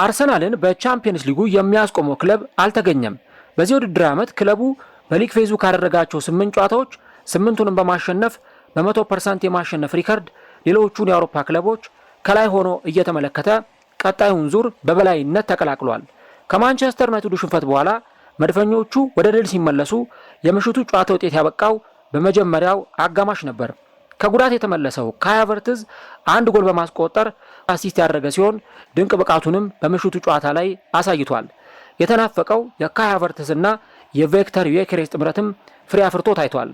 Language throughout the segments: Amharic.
አርሰናልን በቻምፒየንስ ሊጉ የሚያስቆመው ክለብ አልተገኘም። በዚህ ውድድር ዓመት ክለቡ በሊግ ፌዙ ካደረጋቸው 8 ጨዋታዎች 8ቱንም በማሸነፍ በ100% የማሸነፍ ሪከርድ ሌሎቹን የአውሮፓ ክለቦች ከላይ ሆኖ እየተመለከተ ቀጣዩን ዙር በበላይነት ተቀላቅሏል። ከማንቸስተር ዩናይትዱ ሽንፈት በኋላ መድፈኞቹ ወደ ድል ሲመለሱ የምሽቱ ጨዋታ ውጤት ያበቃው በመጀመሪያው አጋማሽ ነበር። ከጉዳት የተመለሰው ካይ ሃቨርትዝ አንድ ጎል በማስቆጠር አሲስት ያደረገ ሲሆን ድንቅ ብቃቱንም በምሽቱ ጨዋታ ላይ አሳይቷል። የተናፈቀው የካይ ሃቨርትዝ እና የቪክተር ዮኬሬስ ጥምረትም ፍሬ አፍርቶ ታይቷል።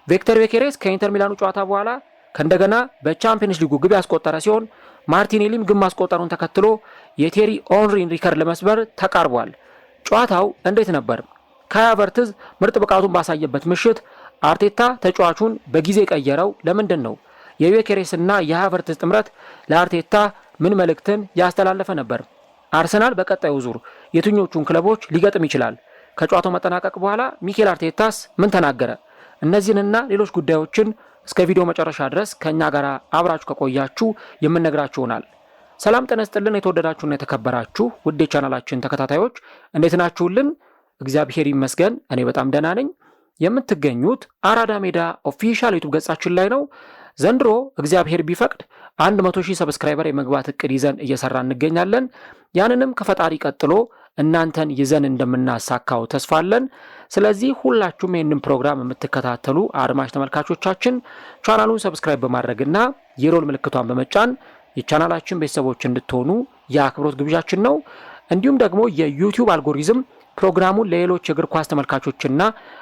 ቪክተር ዮኬሬስ ከኢንተር ሚላኑ ጨዋታ በኋላ ከእንደገና በቻምፒየንስ ሊጉ ግብ ያስቆጠረ ሲሆን ማርቲኔሊም ግብ ማስቆጠሩን ተከትሎ የቴሪ ኦንሪን ሪከርድ ለመስበር ተቃርቧል። ጨዋታው እንዴት ነበር? ካይ ሃቨርትዝ ምርጥ ብቃቱን ባሳየበት ምሽት አርቴታ ተጫዋቹን በጊዜ ቀየረው ለምንድን ነው? የዮኬሬስና የሃቨርትዝ ጥምረት ለአርቴታ ምን መልእክትን ያስተላለፈ ነበር? አርሰናል በቀጣዩ ዙር የትኞቹን ክለቦች ሊገጥም ይችላል? ከጨዋታው መጠናቀቅ በኋላ ሚኬል አርቴታስ ምን ተናገረ? እነዚህንና ሌሎች ጉዳዮችን እስከ ቪዲዮ መጨረሻ ድረስ ከእኛ ጋር አብራችሁ ከቆያችሁ የምንነግራችሁ ይሆናል። ሰላም ጤና ይስጥልን። የተወደዳችሁና የተከበራችሁ ውድ የቻናላችን ተከታታዮች እንዴት ናችሁልን? እግዚአብሔር ይመስገን እኔ በጣም ደህና ነኝ። የምትገኙት አራዳ ሜዳ ኦፊሻል ዩቲዩብ ገጻችን ላይ ነው። ዘንድሮ እግዚአብሔር ቢፈቅድ 100,000 ሰብስክራይበር የመግባት እቅድ ይዘን እየሰራ እንገኛለን። ያንንም ከፈጣሪ ቀጥሎ እናንተን ይዘን እንደምናሳካው ተስፋለን። ስለዚህ ሁላችሁም ይህንን ፕሮግራም የምትከታተሉ አድማጭ ተመልካቾቻችን ቻናሉን ሰብስክራይብ በማድረግና የሮል ምልክቷን በመጫን የቻናላችን ቤተሰቦች እንድትሆኑ የአክብሮት ግብዣችን ነው። እንዲሁም ደግሞ የዩቲዩብ አልጎሪዝም ፕሮግራሙን ለሌሎች የእግር ኳስ ተመልካቾችና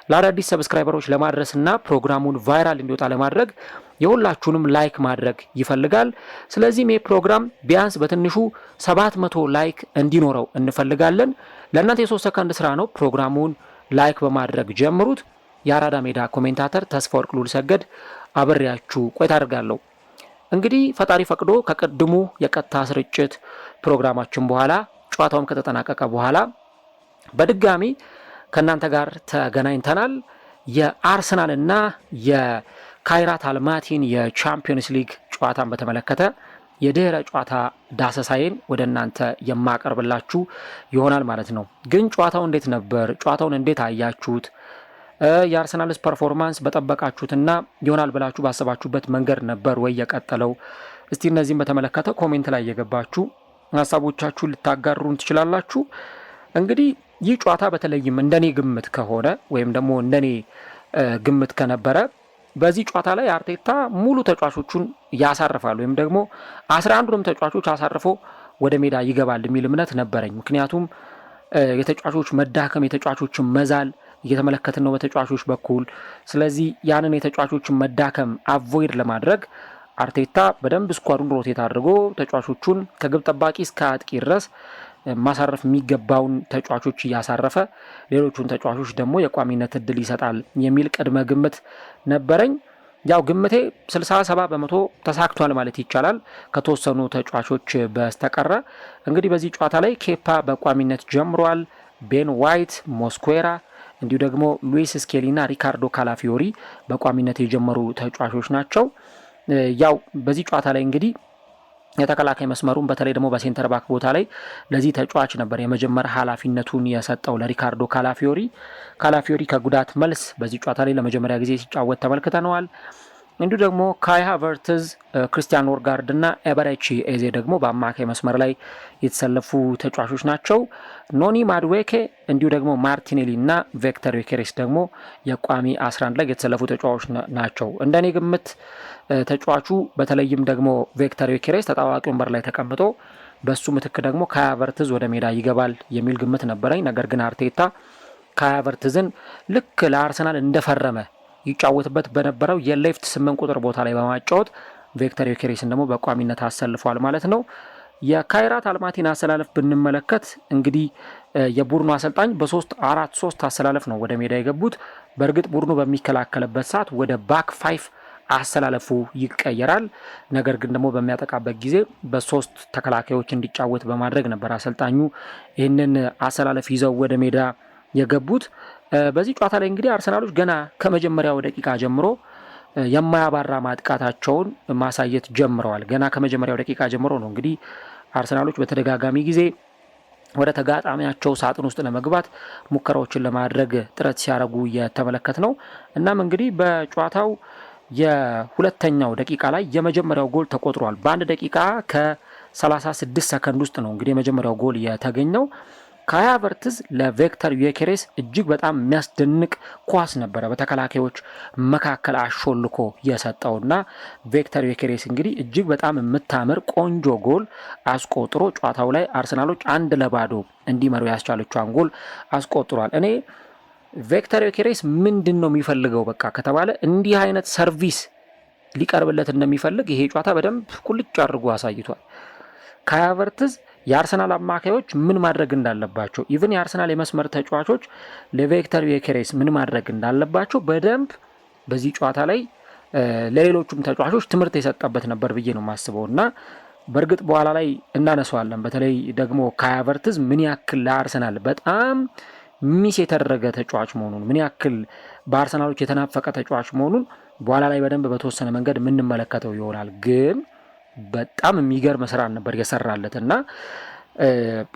ለአዳዲስ ሰብስክራይበሮች ለማድረስና ፕሮግራሙን ቫይራል እንዲወጣ ለማድረግ የሁላችሁንም ላይክ ማድረግ ይፈልጋል። ስለዚህም ይህ ፕሮግራም ቢያንስ በትንሹ 700 ላይክ እንዲኖረው እንፈልጋለን። ለእናንተ የ3 ሰከንድ ስራ ነው። ፕሮግራሙን ላይክ በማድረግ ጀምሩት። የአራዳ ሜዳ ኮሜንታተር ተስፋ ወርቅ ሉልሰገድ አብሬያችሁ ቆይታ አድርጋለሁ። እንግዲህ ፈጣሪ ፈቅዶ ከቅድሙ የቀጥታ ስርጭት ፕሮግራማችን በኋላ ጨዋታውም ከተጠናቀቀ በኋላ በድጋሚ ከእናንተ ጋር ተገናኝተናል። የአርሰናልና የካይራት አልማቲን የቻምፒየንስ ሊግ ጨዋታን በተመለከተ የድህረ ጨዋታ ዳሰሳዬን ወደ እናንተ የማቀርብላችሁ ይሆናል ማለት ነው። ግን ጨዋታው እንዴት ነበር? ጨዋታውን እንዴት አያችሁት? የአርሰናልስ ፐርፎርማንስ በጠበቃችሁትና ይሆናል ብላችሁ ባሰባችሁበት መንገድ ነበር ወይ የቀጠለው? እስቲ እነዚህም በተመለከተ ኮሜንት ላይ የገባችሁ ሀሳቦቻችሁን ልታጋሩን ትችላላችሁ። እንግዲህ ይህ ጨዋታ በተለይም እንደኔ ግምት ከሆነ ወይም ደግሞ እንደኔ ግምት ከነበረ በዚህ ጨዋታ ላይ አርቴታ ሙሉ ተጫዋቾቹን ያሳርፋል ወይም ደግሞ 11ዱንም ተጫዋቾች አሳርፎ ወደ ሜዳ ይገባል የሚል እምነት ነበረኝ። ምክንያቱም የተጫዋቾች መዳከም፣ የተጫዋቾችን መዛል እየተመለከትን ነው በተጫዋቾች በኩል። ስለዚህ ያንን የተጫዋቾችን መዳከም አቮይድ ለማድረግ አርቴታ በደንብ ስኳዱን ሮቴት አድርጎ ተጫዋቾቹን ከግብ ጠባቂ እስከ አጥቂ ድረስ ማሳረፍ የሚገባውን ተጫዋቾች እያሳረፈ ሌሎቹን ተጫዋቾች ደግሞ የቋሚነት እድል ይሰጣል የሚል ቅድመ ግምት ነበረኝ። ያው ግምቴ 67% ተሳክቷል ማለት ይቻላል ከተወሰኑ ተጫዋቾች በስተቀረ። እንግዲህ በዚህ ጨዋታ ላይ ኬፓ በቋሚነት ጀምሯል። ቤን ዋይት፣ ሞስኩዌራ እንዲሁ ደግሞ ሉዊስ ስኬሊ እና ሪካርዶ ካላፊዮሪ በቋሚነት የጀመሩ ተጫዋቾች ናቸው። ያው በዚህ ጨዋታ ላይ እንግዲህ የተከላካይ መስመሩን በተለይ ደግሞ በሴንተር ባክ ቦታ ላይ ለዚህ ተጫዋች ነበር የመጀመሪያ ኃላፊነቱን የሰጠው ለሪካርዶ ካላፊዮሪ ከጉዳት መልስ በዚህ ጨዋታ ላይ ለመጀመሪያ ጊዜ ሲጫወት ተመልክተነዋል። እንዲሁ ደግሞ ካይ ሃቨርትዝ፣ ክሪስቲያን ኖርጋርድ እና ኤበረቺ ኤዜ ደግሞ በአማካይ መስመር ላይ የተሰለፉ ተጫዋቾች ናቸው። ኖኒ ማድዌኬ እንዲሁ ደግሞ ማርቲኔሊ እና ቪክተር ዮኬሬስ ደግሞ የቋሚ 11 ላይ የተሰለፉ ተጫዋቾች ናቸው። እንደኔ ግምት ተጫዋቹ በተለይም ደግሞ ቪክተር ዮኬሬስ ተጣዋቂ ወንበር ላይ ተቀምጦ በሱ ምትክ ደግሞ ካይ ሃቨርትዝ ወደ ሜዳ ይገባል የሚል ግምት ነበረኝ። ነገር ግን አርቴታ ካይ ሃቨርትዝን ልክ ለአርሰናል እንደፈረመ ይጫወትበት በነበረው የሌፍት 8 ቁጥር ቦታ ላይ በማጫወት ቪክተር ዮኬሬስን ደግሞ በቋሚነት አሰልፏል ማለት ነው። የካይራት አልማቲን አሰላለፍ ብንመለከት እንግዲህ የቡድኑ አሰልጣኝ በ3-4-3 አሰላለፍ ነው ወደ ሜዳ የገቡት። በእርግጥ ቡድኑ በሚከላከልበት ሰዓት ወደ ባክ 5 አሰላለፉ ይቀየራል። ነገር ግን ደግሞ በሚያጠቃበት ጊዜ በ3 ተከላካዮች እንዲጫወት በማድረግ ነበር አሰልጣኙ ይህንን አሰላለፍ ይዘው ወደ ሜዳ የገቡት። በዚህ ጨዋታ ላይ እንግዲህ አርሰናሎች ገና ከመጀመሪያው ደቂቃ ጀምሮ የማያባራ ማጥቃታቸውን ማሳየት ጀምረዋል። ገና ከመጀመሪያው ደቂቃ ጀምሮ ነው እንግዲህ አርሰናሎች በተደጋጋሚ ጊዜ ወደ ተጋጣሚያቸው ሳጥን ውስጥ ለመግባት ሙከራዎችን ለማድረግ ጥረት ሲያደርጉ የተመለከት ነው። እናም እንግዲህ በጨዋታው የሁለተኛው ደቂቃ ላይ የመጀመሪያው ጎል ተቆጥሯል። በአንድ ደቂቃ ከ36 ሰከንድ ውስጥ ነው እንግዲህ የመጀመሪያው ጎል የተገኘው። ካይ ሃቨርትዝ ለቪክተር ዮኬሬስ እጅግ በጣም የሚያስደንቅ ኳስ ነበረ በተከላካዮች መካከል አሾልኮ የሰጠውና ቪክተር ዮኬሬስ እንግዲህ እጅግ በጣም የምታምር ቆንጆ ጎል አስቆጥሮ ጨዋታው ላይ አርሰናሎች 1-0 እንዲመሩ ያስቻለችውን ጎል አስቆጥሯል። እኔ ቪክተር ዮኬሬስ ምንድን ነው የሚፈልገው በቃ ከተባለ እንዲህ አይነት ሰርቪስ ሊቀርብለት እንደሚፈልግ ይሄ ጨዋታ በደንብ ቁልጭ አድርጎ አሳይቷል። ካይ ሃቨርትዝ የአርሰናል አማካዮች ምን ማድረግ እንዳለባቸው ኢቭን የአርሰናል የመስመር ተጫዋቾች ለቪክተር ዮኬሬስ ምን ማድረግ እንዳለባቸው በደንብ በዚህ ጨዋታ ላይ ለሌሎቹም ተጫዋቾች ትምህርት የሰጠበት ነበር ብዬ ነው የማስበው እና በእርግጥ በኋላ ላይ እናነሳዋለን። በተለይ ደግሞ ካይ ሃቨርትዝ ምን ያክል ለአርሰናል በጣም ሚስ የተደረገ ተጫዋች መሆኑን ምን ያክል በአርሰናሎች የተናፈቀ ተጫዋች መሆኑን በኋላ ላይ በደንብ በተወሰነ መንገድ የምንመለከተው ይሆናል። ግን በጣም የሚገርም ስራ ነበር የሰራለት እና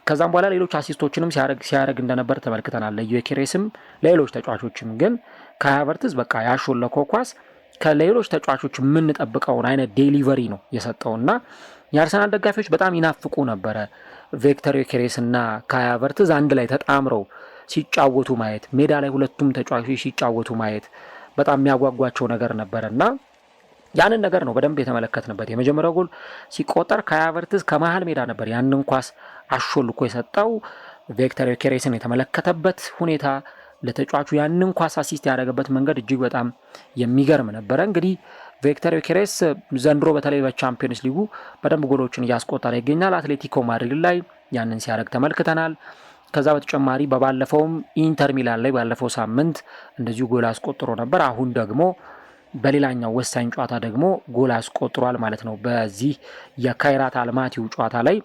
ከዛም በኋላ ሌሎች አሲስቶችንም ሲያደርግ እንደነበር ተመልክተናል። ለዮኬሬስም ለሌሎች ተጫዋቾችም። ግን ካይ ሃቨርትዝ በቃ ያሾለከው ኳስ ከሌሎች ተጫዋቾች የምንጠብቀውን አይነት ዴሊቨሪ ነው የሰጠውና የአርሰናል ደጋፊዎች በጣም ይናፍቁ ነበረ ቪክተር ዮኬሬስ እና ካይ ሃቨርትዝ አንድ ላይ ተጣምረው ሲጫወቱ ማየት፣ ሜዳ ላይ ሁለቱም ተጫዋቾች ሲጫወቱ ማየት በጣም የሚያጓጓቸው ነገር ነበረና ያንን ነገር ነው በደንብ የተመለከትንበት። የመጀመሪያው ጎል ሲቆጠር ካይ ሃቨርትዝ ከመሃል ሜዳ ነበር ያንን ኳስ አሾልኮ የሰጠው። ቪክተር ዮኬሬስን የተመለከተበት ሁኔታ ለተጫዋቹ ያንን ኳስ አሲስት ያደረገበት መንገድ እጅግ በጣም የሚገርም ነበረ። እንግዲህ ቪክተር ዮኬሬስ ዘንድሮ በተለይ በቻምፒየንስ ሊጉ በደንብ ጎሎችን እያስቆጠረ ይገኛል። አትሌቲኮ ማድሪድ ላይ ያንን ሲያደርግ ተመልክተናል። ከዛ በተጨማሪ በባለፈውም ኢንተር ሚላን ላይ ባለፈው ሳምንት እንደዚሁ ጎል አስቆጥሮ ነበር። አሁን ደግሞ በሌላኛው ወሳኝ ጨዋታ ደግሞ ጎል አስቆጥሯል ማለት ነው። በዚህ የካይራት አልማቲው ጨዋታ ላይ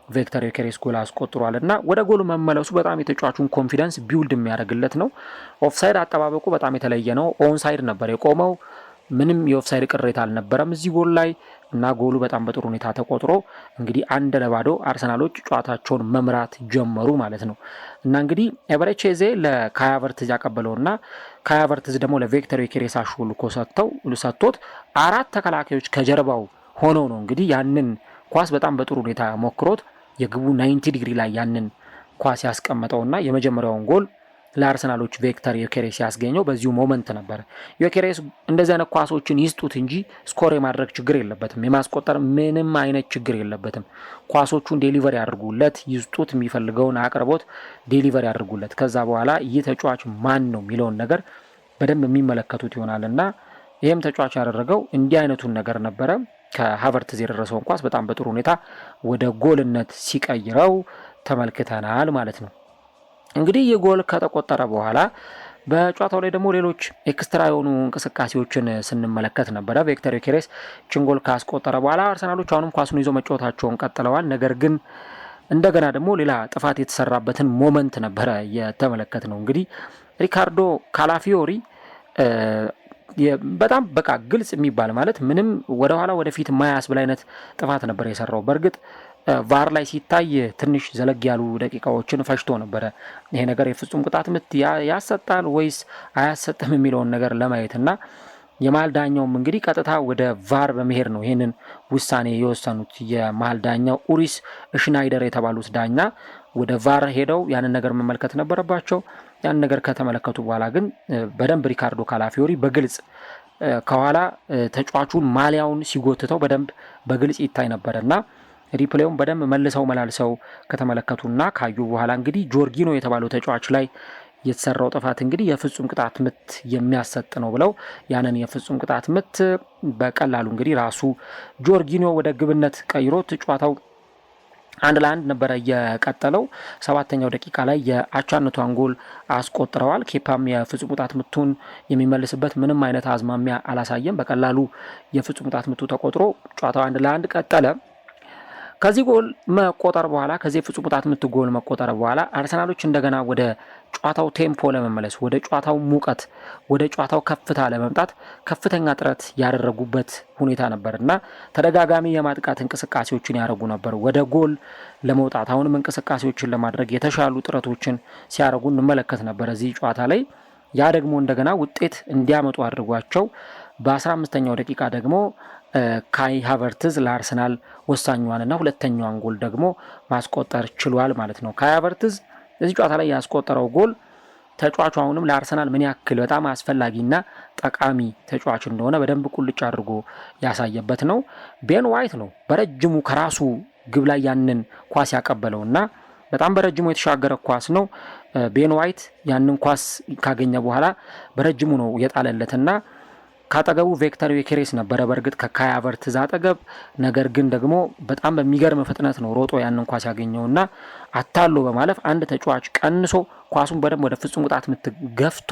ቪክተር ዮኬሬስ ጎል አስቆጥሯል እና ወደ ጎሉ መመለሱ በጣም የተጫዋቹን ኮንፊደንስ ቢውልድ የሚያደርግለት ነው። ኦፍሳይድ አጠባበቁ በጣም የተለየ ነው። ኦንሳይድ ነበር የቆመው። ምንም የኦፍሳይድ ቅሬታ አልነበረም እዚህ ጎል ላይ እና ጎሉ በጣም በጥሩ ሁኔታ ተቆጥሮ እንግዲህ 1-0 አርሰናሎች ጨዋታቸውን መምራት ጀመሩ ማለት ነው። እና እንግዲህ ኤበረቺዜ ለካይ ሃቨርትዝ ያቀበለውና ካይ ሃቨርትዝ ደግሞ ለቪክተር ዮኬሬስ አሾልኮ ሰጥቶት 4 ተከላካዮች ከጀርባው ሆነው ነው እንግዲህ ያንን ኳስ በጣም በጥሩ ሁኔታ ሞክሮት የግቡ 90 ዲግሪ ላይ ያንን ኳስ ያስቀመጠውና የመጀመሪያውን ጎል ለአርሰናሎች ቪክተር ዮኬሬስ ያስገኘው በዚሁ ሞመንት ነበር። ዮኬሬስ እንደዚህ አይነት ኳሶችን ይስጡት እንጂ ስኮር የማድረግ ችግር የለበትም፣ የማስቆጠር ምንም አይነት ችግር የለበትም። ኳሶቹን ዴሊቨር ያድርጉለት፣ ይስጡት፣ የሚፈልገውን አቅርቦት ዴሊቨር ያድርጉለት። ከዛ በኋላ ይህ ተጫዋች ማን ነው የሚለውን ነገር በደንብ የሚመለከቱት ይሆናልና ይህም ተጫዋች ያደረገው እንዲህ አይነቱን ነገር ነበረ። ከሃቨርትዝ የደረሰውን ኳስ በጣም በጥሩ ሁኔታ ወደ ጎልነት ሲቀይረው ተመልክተናል ማለት ነው። እንግዲህ ይህ ጎል ከተቆጠረ በኋላ በጨዋታው ላይ ደግሞ ሌሎች ኤክስትራ የሆኑ እንቅስቃሴዎችን ስንመለከት ነበረ። ቪክተር ዮኬሬስ ችን ጎል ካስቆጠረ በኋላ አርሰናሎች አሁንም ኳሱን ይዞ መጫወታቸውን ቀጥለዋል። ነገር ግን እንደገና ደግሞ ሌላ ጥፋት የተሰራበትን ሞመንት ነበረ የተመለከት ነው። እንግዲህ ሪካርዶ ካላፊዮሪ በጣም በቃ ግልጽ የሚባል ማለት ምንም ወደኋላ ወደፊት ማያስብል አይነት ጥፋት ነበር የሰራው። በእርግጥ ቫር ላይ ሲታይ ትንሽ ዘለግ ያሉ ደቂቃዎችን ፈጅቶ ነበረ ይሄ ነገር የፍጹም ቅጣት ምት ያሰጣል ወይስ አያሰጥም የሚለውን ነገር ለማየት እና የመሃል ዳኛውም እንግዲህ ቀጥታ ወደ ቫር በመሄድ ነው ይህንን ውሳኔ የወሰኑት። የመሃል ዳኛው ኡሪስ ሽናይደር የተባሉት ዳኛ ወደ ቫር ሄደው ያንን ነገር መመልከት ነበረባቸው። ያንን ነገር ከተመለከቱ በኋላ ግን በደንብ ሪካርዶ ካላፊዮሪ በግልጽ ከኋላ ተጫዋቹን ማሊያውን ሲጎትተው በደንብ በግልጽ ይታይ ነበርና ሪፕሌውን በደንብ መልሰው መላልሰው ከተመለከቱና ካዩ በኋላ እንግዲህ ጆርጊኖ የተባለው ተጫዋች ላይ የተሰራው ጥፋት እንግዲህ የፍጹም ቅጣት ምት የሚያሰጥ ነው ብለው ያንን የፍጹም ቅጣት ምት በቀላሉ እንግዲህ ራሱ ጆርጊኖ ወደ ግብነት ቀይሮት ጨዋታው 1-1 ነበረ የቀጠለው። 7ኛው ደቂቃ ላይ የአቻነቷን ጎል አስቆጥረዋል። ኬፓም የፍጹም ቅጣት ምቱን የሚመልስበት ምንም አይነት አዝማሚያ አላሳየም። በቀላሉ የፍጹም ቅጣት ምቱ ተቆጥሮ ጨዋታው 1-1 ቀጠለ። ከዚህ ጎል መቆጠር በኋላ ከዚህ ፍጹም ቅጣት ምት ጎል መቆጠር በኋላ አርሰናሎች እንደገና ወደ ጨዋታው ቴምፖ ለመመለስ ወደ ጨዋታው ሙቀት ወደ ጨዋታው ከፍታ ለመምጣት ከፍተኛ ጥረት ያደረጉበት ሁኔታ ነበርና ተደጋጋሚ የማጥቃት እንቅስቃሴዎችን ያደርጉ ነበር ወደ ጎል ለመውጣት አሁንም እንቅስቃሴዎችን ለማድረግ የተሻሉ ጥረቶችን ሲያደርጉ እንመለከት ነበር እዚህ ጨዋታ ላይ። ያ ደግሞ እንደገና ውጤት እንዲያመጡ አድርጓቸው በ15ኛው ደቂቃ ደግሞ ካይ ሃቨርትዝ ለአርሰናል ወሳኛዋንና ሁለተኛዋን ጎል ደግሞ ማስቆጠር ችሏል ማለት ነው። ካይ ሃቨርትዝ እዚህ ጨዋታ ላይ ያስቆጠረው ጎል ተጫዋቹ አሁንም ለአርሰናል ምን ያክል በጣም አስፈላጊና ጠቃሚ ተጫዋች እንደሆነ በደንብ ቁልጭ አድርጎ ያሳየበት ነው። ቤን ዋይት ነው በረጅሙ ከራሱ ግብ ላይ ያንን ኳስ ያቀበለውና በጣም በረጅሙ የተሻገረ ኳስ ነው። ቤን ዋይት ያንን ኳስ ካገኘ በኋላ በረጅሙ ነው የጣለለትና ካጠገቡ ቪክተር ዮኬሬስ ነበረ በእርግጥ ከካይ ሃቨርትዝ አጠገብ። ነገር ግን ደግሞ በጣም በሚገርም ፍጥነት ነው ሮጦ ያንን ኳስ ያገኘውና አታሎ በማለፍ አንድ ተጫዋች ቀንሶ ኳሱን በደንብ ወደ ፍጹም ቅጣት ምት ገፍቶ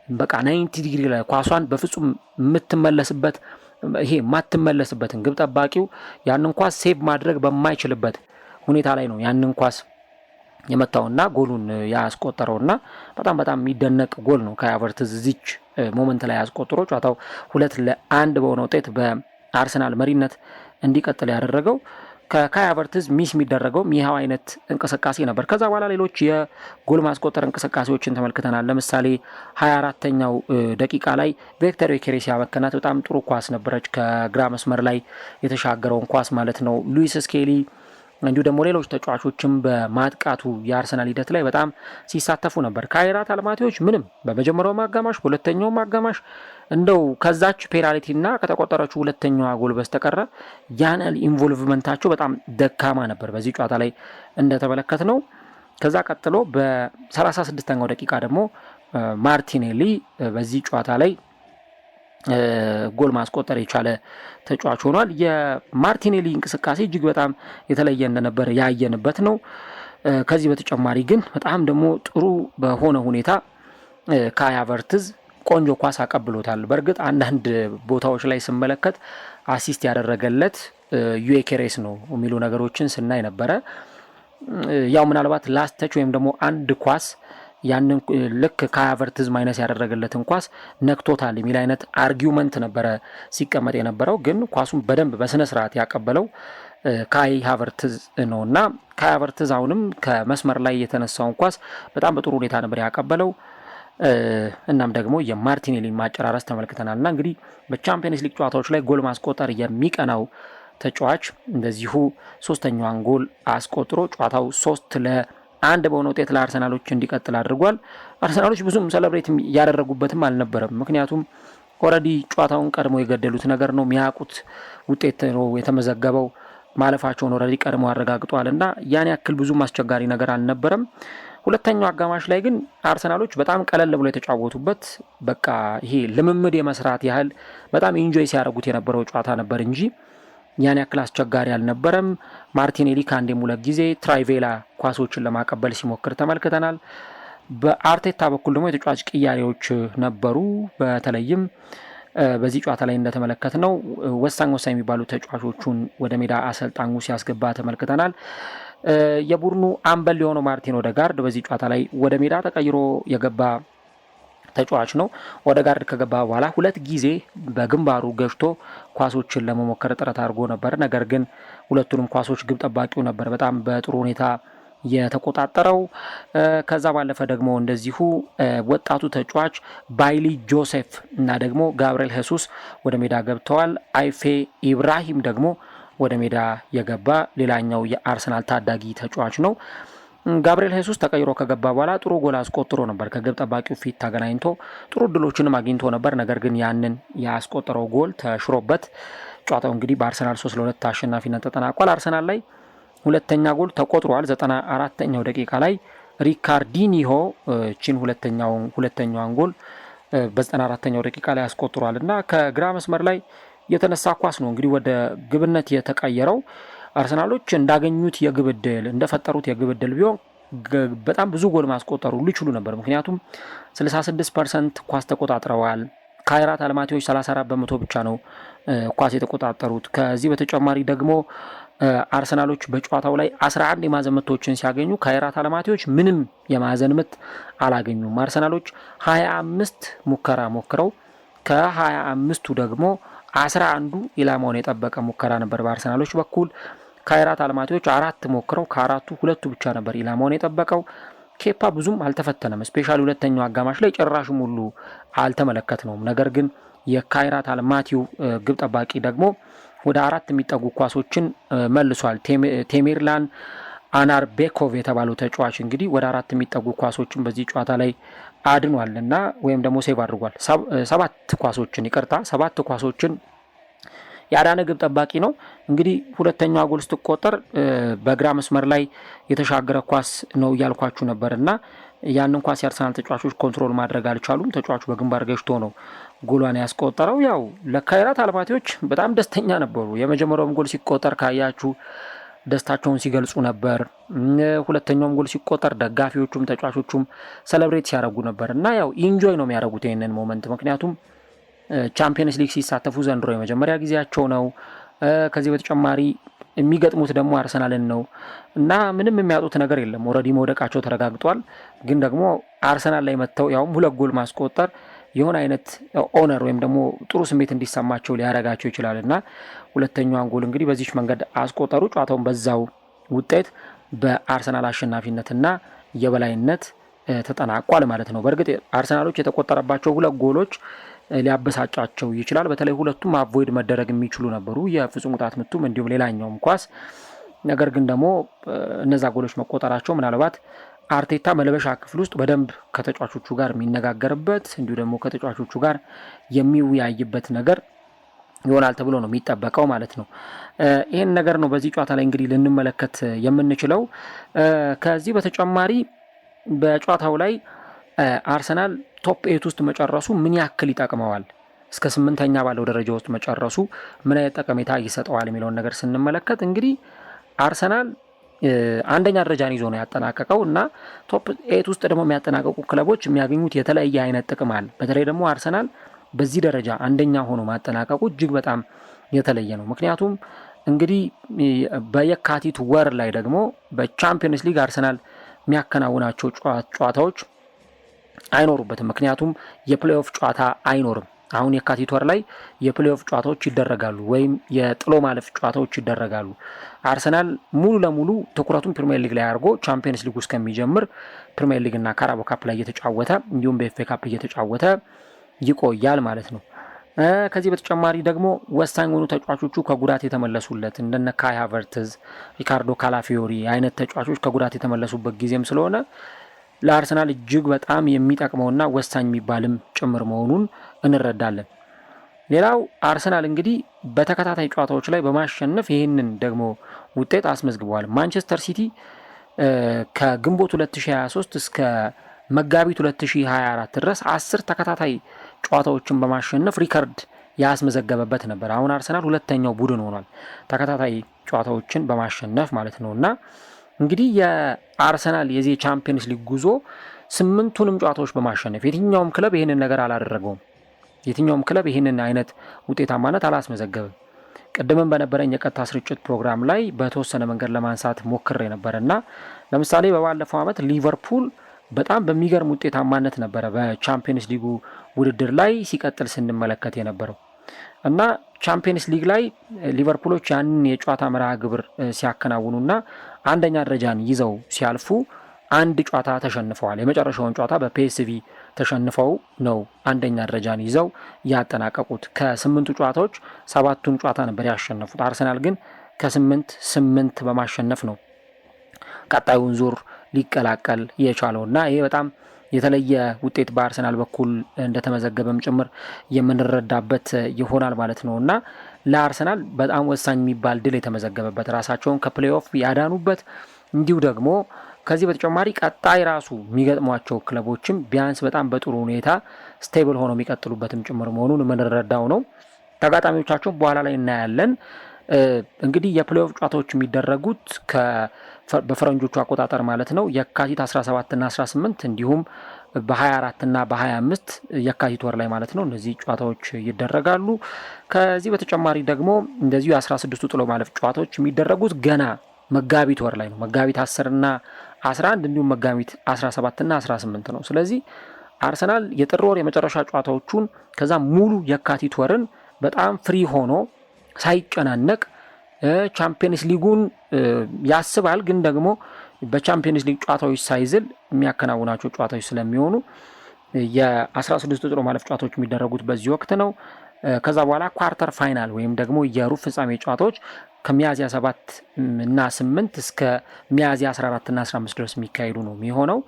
በቃ 90 ዲግሪ ላይ ኳሷን በፍጹም የምትመለስበት ይሄ የማትመለስበትን ግብ ጠባቂው ያንን ኳስ ሴቭ ማድረግ በማይችልበት ሁኔታ ላይ ነው ያንን ኳስ የመታውና ጎሉን ያስቆጠረውና በጣም የሚደነቅ ጎል ነው። ካይ ሃቨርትዝ እዚች ሞመንት ላይ ያስቆጠረው ጨዋታው 2-1 በሆነ ውጤት በአርሰናል መሪነት እንዲቀጥል ያደረገው ከካይ ሃቨርትዝ ሚስ የሚደረገው ይሄው አይነት እንቅስቃሴ ነበር። ከዛ በኋላ ሌሎች የጎል ማስቆጠር እንቅስቃሴዎችን ተመልክተናል። ለምሳሌ 24ኛው ደቂቃ ላይ ቪክተር ዮኬሬስ ያመከናት በጣም ጥሩ ኳስ ነበረች፣ ከግራ መስመር ላይ የተሻገረውን ኳስ ማለት ነው። ሉዊስ ስኬሊ እንዲሁ ደግሞ ሌሎች ተጫዋቾችም በማጥቃቱ የአርሰናል ሂደት ላይ በጣም ሲሳተፉ ነበር። ካይራት አልማቲዎች ምንም በመጀመሪያው አጋማሽ በሁለተኛው አጋማሽ እንደው ከዛች ፔናልቲና ከተቆጠረችው ሁለተኛዋ ጎል በስተቀረ ያን ኢንቮልቭመንታቸው በጣም ደካማ ነበር በዚህ ጨዋታ ላይ እንደተመለከት ነው። ከዛ ቀጥሎ በ36ኛው ደቂቃ ደግሞ ማርቲኔሊ በዚህ ጨዋታ ላይ ጎል ማስቆጠር የቻለ ተጫዋች ሆኗል። የማርቲኔሊ እንቅስቃሴ እጅግ በጣም የተለየ እንደነበር ያየንበት ነው። ከዚህ በተጨማሪ ግን በጣም ደግሞ ጥሩ በሆነ ሁኔታ ካይ ሃቨርትዝ ቆንጆ ኳስ አቀብሎታል። በእርግጥ አንዳንድ ቦታዎች ላይ ስመለከት አሲስት ያደረገለት ዮኬሬስ ነው የሚሉ ነገሮችን ስናይ ነበረ። ያው ምናልባት ላስት ተች ወይም ደግሞ አንድ ኳስ ያንን ልክ ካይ ሃቨርትዝ ማይነስ ያደረገለትን ኳስ ነክቶታል የሚል አይነት አርጊውመንት ነበረ ሲቀመጥ የነበረው። ግን ኳሱን በደንብ በስነ ስርዓት ያቀበለው ካይ ሃቨርትዝ ነውና ካይ ሃቨርትዝ አሁንም ከመስመር ላይ የተነሳውን ኳስ በጣም በጥሩ ሁኔታ ነበር ያቀበለው። እናም ደግሞ የማርቲኔሊ ማጨራረስ ተመልክተናልና እንግዲህ በቻምፒየንስ ሊግ ጨዋታዎች ላይ ጎል ማስቆጠር የሚቀናው ተጫዋች እንደዚሁ ሶስተኛዋን ጎል አስቆጥሮ ጨዋታው 3-1 በሆነ ውጤት ለአርሰናሎች እንዲቀጥል አድርጓል። አርሰናሎች ብዙም ሴሌብሬት ያደረጉበትም አልነበረም። ምክንያቱም ኦልሬዲ ጨዋታውን ቀድሞ የገደሉት ነገር ነው፣ የሚያውቁት ውጤት ነው የተመዘገበው፣ ማለፋቸውን ኦልሬዲ ቀድሞ አረጋግጧልና ያን ያክል ብዙም አስቸጋሪ ነገር አልነበረም። ሁለተኛው አጋማሽ ላይ ግን አርሰናሎች በጣም ቀለል ብሎ የተጫወቱበት በቃ ይሄ ልምምድ የመስራት ያህል በጣም ኢንጆይ ሲያደርጉት የነበረው ጨዋታ ነበር እንጂ ያን ያክል አስቸጋሪ አልነበረም። ማርቲኔሊ ከአንዴም ሁለት ጊዜ ትራይቬላ ኳሶችን ለማቀበል ሲሞክር ተመልክተናል። በአርቴታ በኩል ደግሞ የተጫዋች ቅያሬዎች ነበሩ። በተለይም በዚህ ጨዋታ ላይ እንደተመለከት ነው ወሳኝ የሚባሉ ተጫዋቾቹን ወደ ሜዳ አሰልጣኙ ሲያስገባ ተመልክተናል። የቡድኑ አምበል የሆነው ማርቲን ኦዴጋርድ በዚህ ጨዋታ ላይ ወደ ሜዳ ተቀይሮ የገባ ተጫዋች ነው። ኦዴጋርድ ከገባ በኋላ ሁለት ጊዜ በግንባሩ ገጭቶ ኳሶችን ለመሞከር ጥረት አድርጎ ነበር። ነገር ግን ሁለቱንም ኳሶች ግብ ጠባቂው ነበር በጣም በጥሩ ሁኔታ የተቆጣጠረው። ከዛ ባለፈ ደግሞ እንደዚሁ ወጣቱ ተጫዋች ባይሊ ጆሴፍ እና ደግሞ ጋብሪኤል ሄሱስ ወደ ሜዳ ገብተዋል። አይፌ ኢብራሂም ደግሞ ወደ ሜዳ የገባ ሌላኛው የአርሰናል ታዳጊ ተጫዋች ነው። ጋብሪኤል ሄሱስ ተቀይሮ ከገባ በኋላ ጥሩ ጎል አስቆጥሮ ነበር። ከግብ ጠባቂው ፊት ተገናኝቶ ጥሩ እድሎችንም አግኝቶ ነበር። ነገር ግን ያንን ያስቆጠረው ጎል ተሽሮበት ጨዋታው እንግዲህ በአርሰናል 3-2 አሸናፊነት ተጠናቋል። አርሰናል ላይ ሁለተኛ ጎል ተቆጥሯል። 94ኛው ደቂቃ ላይ ሪካርዲኒሆ ቺን ሁለተኛዋን ጎል በ94ኛው ደቂቃ ላይ አስቆጥሯል እና ከግራ መስመር ላይ የተነሳ ኳስ ነው እንግዲህ ወደ ግብነት የተቀየረው። አርሰናሎች እንዳገኙት የግብ ዕድል እንደፈጠሩት የግብ ዕድል ቢሆን በጣም ብዙ ጎል ማስቆጠሩ ሊችሉ ነበር። ምክንያቱም 66% ኳስ ተቆጣጥረዋል። ካይራት አልማቲዎች 34% ብቻ ነው ኳስ የተቆጣጠሩት። ከዚህ በተጨማሪ ደግሞ አርሰናሎች በጨዋታው ላይ 11 የማዕዘን ምቶችን ሲያገኙ ካይራት አልማቲዎች ምንም የማዕዘን ምት አላገኙም። አርሰናሎች 25 ሙከራ ሞክረው ከ25ቱ ደግሞ 11ዱ ኢላማውን የጠበቀ ሙከራ ነበር በአርሰናሎች በኩል። ካይራት አልማቲዎች 4 ሞክረው ከ4ቱ 2ቱ ብቻ ነበር ኢላማውን የጠበቀው። ኬፓ ብዙም አልተፈተነም። ስፔሻሊ ሁለተኛው አጋማሽ ላይ ጭራሹም ሁሉ አልተመለከትነውም። ነገር ግን የካይራት አልማቲው ግብ ጠባቂ ደግሞ ወደ 4 የሚጠጉ ኳሶችን መልሷል። ቴሜርላን አናርቤኮቭ የተባለው ተጫዋች እንግዲህ ወደ 4 የሚጠጉ ኳሶችን በዚህ ጨዋታ ላይ አድኗል እና ወይም ደግሞ ሴቭ አድርጓል። 7 ኳሶችን ያዳነ ግብ ጠባቂ ነው። እንግዲህ ሁለተኛዋ ጎል ስትቆጠር በግራ መስመር ላይ የተሻገረ ኳስ ነው እያልኳችሁ ነበር እና ያንን ኳስ የአርሰናል ተጫዋቾች ኮንትሮል ማድረግ አልቻሉም። ተጫዋቹ በግንባር ገጭቶ ነው ጎሏን ያስቆጠረው። ያው ለካይራት አልማቲዎች በጣም ደስተኛ ነበሩ። የመጀመሪያውም ጎል ሲቆጠር ካያችሁ ደስታቸውን ሲገልጹ ነበር። ሁለተኛውም ጎል ሲቆጠር ደጋፊዎቹም ተጫዋቾቹም ሰለብሬት ሲያደርጉ ነበር እና ያው ኢንጆይ ነው የሚያደርጉት ይህንን ሞመንት። ምክንያቱም ቻምፒየንስ ሊግ ሲሳተፉ ዘንድሮ የመጀመሪያ ጊዜያቸው ነው። ከዚህ በተጨማሪ የሚገጥሙት ደግሞ አርሰናልን ነው እና ምንም የሚያጡት ነገር የለም። ኦልሬዲ መውደቃቸው ተረጋግጧል። ግን ደግሞ አርሰናል ላይ መጥተው ያውም 2 ጎል ማስቆጠር የሆነ አይነት ኦነር ወይም ደግሞ ጥሩ ስሜት እንዲሰማቸው ሊያረጋቸው ይችላል እና ሁለተኛዋን ጎል እንግዲህ በዚች መንገድ አስቆጠሩ። ጨዋታውን በዛው ውጤት በአርሰናል አሸናፊነትና የበላይነት ተጠናቋል ማለት ነው። በእርግጥ አርሰናሎች የተቆጠረባቸው 2 ጎሎች ሊያበሳጫቸው ይችላል። በተለይ ሁለቱም አቮይድ መደረግ የሚችሉ ነበሩ፣ የፍጹም ቅጣት ምቱም እንዲሁም ሌላኛውም ኳስ። ነገር ግን ደግሞ እነዛ ጎሎች መቆጠራቸው ምናልባት አርቴታ መልበሻ ክፍል ውስጥ በደንብ ከተጫዋቾቹ ጋር የሚነጋገርበት እንዲሁ ደግሞ ከተጫዋቾቹ ጋር የሚወያይበት ነገር ይሆናል ተብሎ ነው የሚጠበቀው ማለት ነው። ይህን ነገር ነው በዚህ ጨዋታ ላይ እንግዲህ ልንመለከት የምንችለው። ከዚህ በተጨማሪ በጨዋታው ላይ አርሰናል ቶፕ 8 ውስጥ መጨረሱ ምን ያክል ይጠቅመዋል፣ እስከ 8ኛ ባለው ደረጃ ውስጥ መጨረሱ ምን አይነት ጠቀሜታ ይሰጠዋል የሚለውን ነገር ስንመለከት እንግዲህ አርሰናል አንደኛ ደረጃን ይዞ ነው ያጠናቀቀው እና ቶፕ 8 ውስጥ ደግሞ የሚያጠናቀቁ ክለቦች የሚያገኙት የተለያየ አይነት ጥቅም አለ። በተለይ ደግሞ አርሰናል በዚህ ደረጃ አንደኛ ሆኖ ማጠናቀቁ እጅግ በጣም የተለየ ነው። ምክንያቱም እንግዲህ በየካቲት ወር ላይ ደግሞ በቻምፒየንስ ሊግ አርሰናል የሚያከናውናቸው ጨዋታዎች አይኖሩበትም። ምክንያቱም የፕሌይኦፍ ጨዋታ አይኖርም። አሁን የካቲት ወር ላይ የፕሌይኦፍ ጨዋታዎች ይደረጋሉ ወይም የጥሎ ማለፍ ጨዋታዎች ይደረጋሉ። አርሰናል ሙሉ ለሙሉ ትኩረቱን ፕሪሚየር ሊግ ላይ አድርጎ ቻምፒየንስ ሊግ ውስጥ ከሚጀምር ፕሪሚየር ሊግ እና ካራቦ ካፕ ላይ እየተጫወተ እንዲሁም በኤፍኤ ካፕ እየተጫወተ ይቆያል ማለት ነው። ከዚህ በተጨማሪ ደግሞ ወሳኝ የሆኑ ተጫዋቾቹ ከጉዳት የተመለሱለት እንደነ ካይ ሃቨርትዝ፣ ሪካርዶ ካላፊዮሪ አይነት ተጫዋቾች ከጉዳት የተመለሱበት ጊዜም ስለሆነ ለአርሰናል እጅግ በጣም የሚጠቅመውና ወሳኝ የሚባልም ጭምር መሆኑን እንረዳለን። ሌላው አርሰናል እንግዲህ በተከታታይ ጨዋታዎች ላይ በማሸነፍ ይህንን ደግሞ ውጤት አስመዝግበዋል። ማንቸስተር ሲቲ ከግንቦት 2023 እስከ መጋቢት 2024 ድረስ 10 ተከታታይ ጨዋታዎችን በማሸነፍ ሪከርድ ያስመዘገበበት ነበር። አሁን አርሰናል ሁለተኛው ቡድን ሆኗል ተከታታይ ጨዋታዎችን በማሸነፍ ማለት ነው እና እንግዲህ የአርሰናል የዚህ ቻምፒየንስ ሊግ ጉዞ 8ቱንም ጨዋታዎች በማሸነፍ የትኛውም ክለብ ይህንን ነገር አላደረገውም። የትኛውም ክለብ ይህንን አይነት ውጤታማነት አላስመዘገበም። ቅድምም በነበረኝ የቀጥታ ስርጭት ፕሮግራም ላይ በተወሰነ መንገድ ለማንሳት ሞክሬ ነበርና ለምሳሌ በባለፈው ዓመት ሊቨርፑል በጣም በሚገርም ውጤታማነት ነበረ በቻምፒየንስ ሊጉ ውድድር ላይ ሲቀጥል ስንመለከት የነበረው እና ቻምፒየንስ ሊግ ላይ ሊቨርፑሎች ያንን የጨዋታ መርሃ ግብር ሲያከናውኑና አንደኛ ደረጃን ይዘው ሲያልፉ አንድ ጨዋታ ተሸንፈዋል። የመጨረሻውን ጨዋታ በፒኤስቪ ተሸንፈው ነው አንደኛ ደረጃን ይዘው ያጠናቀቁት። ከ8ቱ ጨዋታዎች 7ቱን ጨዋታ ነበር ያሸነፉት። አርሰናል ግን ከ8 በማሸነፍ ነው ቀጣዩን ዙር ሊቀላቀል የቻለውና ይሄ በጣም የተለየ ውጤት በአርሰናል በኩል እንደተመዘገበም ጭምር የምንረዳበት ይሆናል ማለት ነው እና ለአርሰናል በጣም ወሳኝ የሚባል ድል የተመዘገበበት ራሳቸውን ከፕሌይኦፍ ያዳኑበት እንዲሁ ደግሞ ከዚህ በተጨማሪ ቀጣይ ራሱ የሚገጥሟቸው ክለቦችም ቢያንስ በጣም በጥሩ ሁኔታ ስቴብል ሆነው የሚቀጥሉበትም ጭምር መሆኑን የምንረዳው ነው። ተጋጣሚዎቻቸው በኋላ ላይ እናያለን። እንግዲህ የፕሌይኦፍ ጨዋታዎች የሚደረጉት በፈረንጆቹ አቆጣጠር ማለት ነው የካቲት 17 እና 18 እንዲሁም በ24 እና በ25 የካቲት ወር ላይ ማለት ነው እነዚህ ጨዋታዎች ይደረጋሉ። ከዚህ በተጨማሪ ደግሞ እንደዚሁ የ16ቱ ጥሎ ማለፍ ጨዋታዎች የሚደረጉት ገና መጋቢት ወር ላይ ነው። መጋቢት 10 እና 11 እንዲሁም መጋቢት 17 እና 18 ነው። ስለዚህ አርሰናል የጥር ወር የመጨረሻ ጨዋታዎቹን ከዛ ሙሉ የካቲት ወርን በጣም ፍሪ ሆኖ ሳይጨናነቅ ቻምፒየንስ ሊጉን ያስባል፣ ግን ደግሞ በቻምፒየንስ ሊግ ጨዋታዎች ሳይዝል የሚያከናውናቸው ጨዋታዎች ስለሚሆኑ የ16 ጥሎ ማለፍ ጨዋታዎች የሚደረጉት በዚህ ወቅት ነው። ከዛ በኋላ ኳርተር ፋይናል ወይም ደግሞ የሩብ ፍጻሜ ጨዋታዎች ከሚያዝያ 7 እና 8 እስከ ሚያዝያ 14 እና 15 ድረስ የሚካሄዱ ነው የሚሆነው።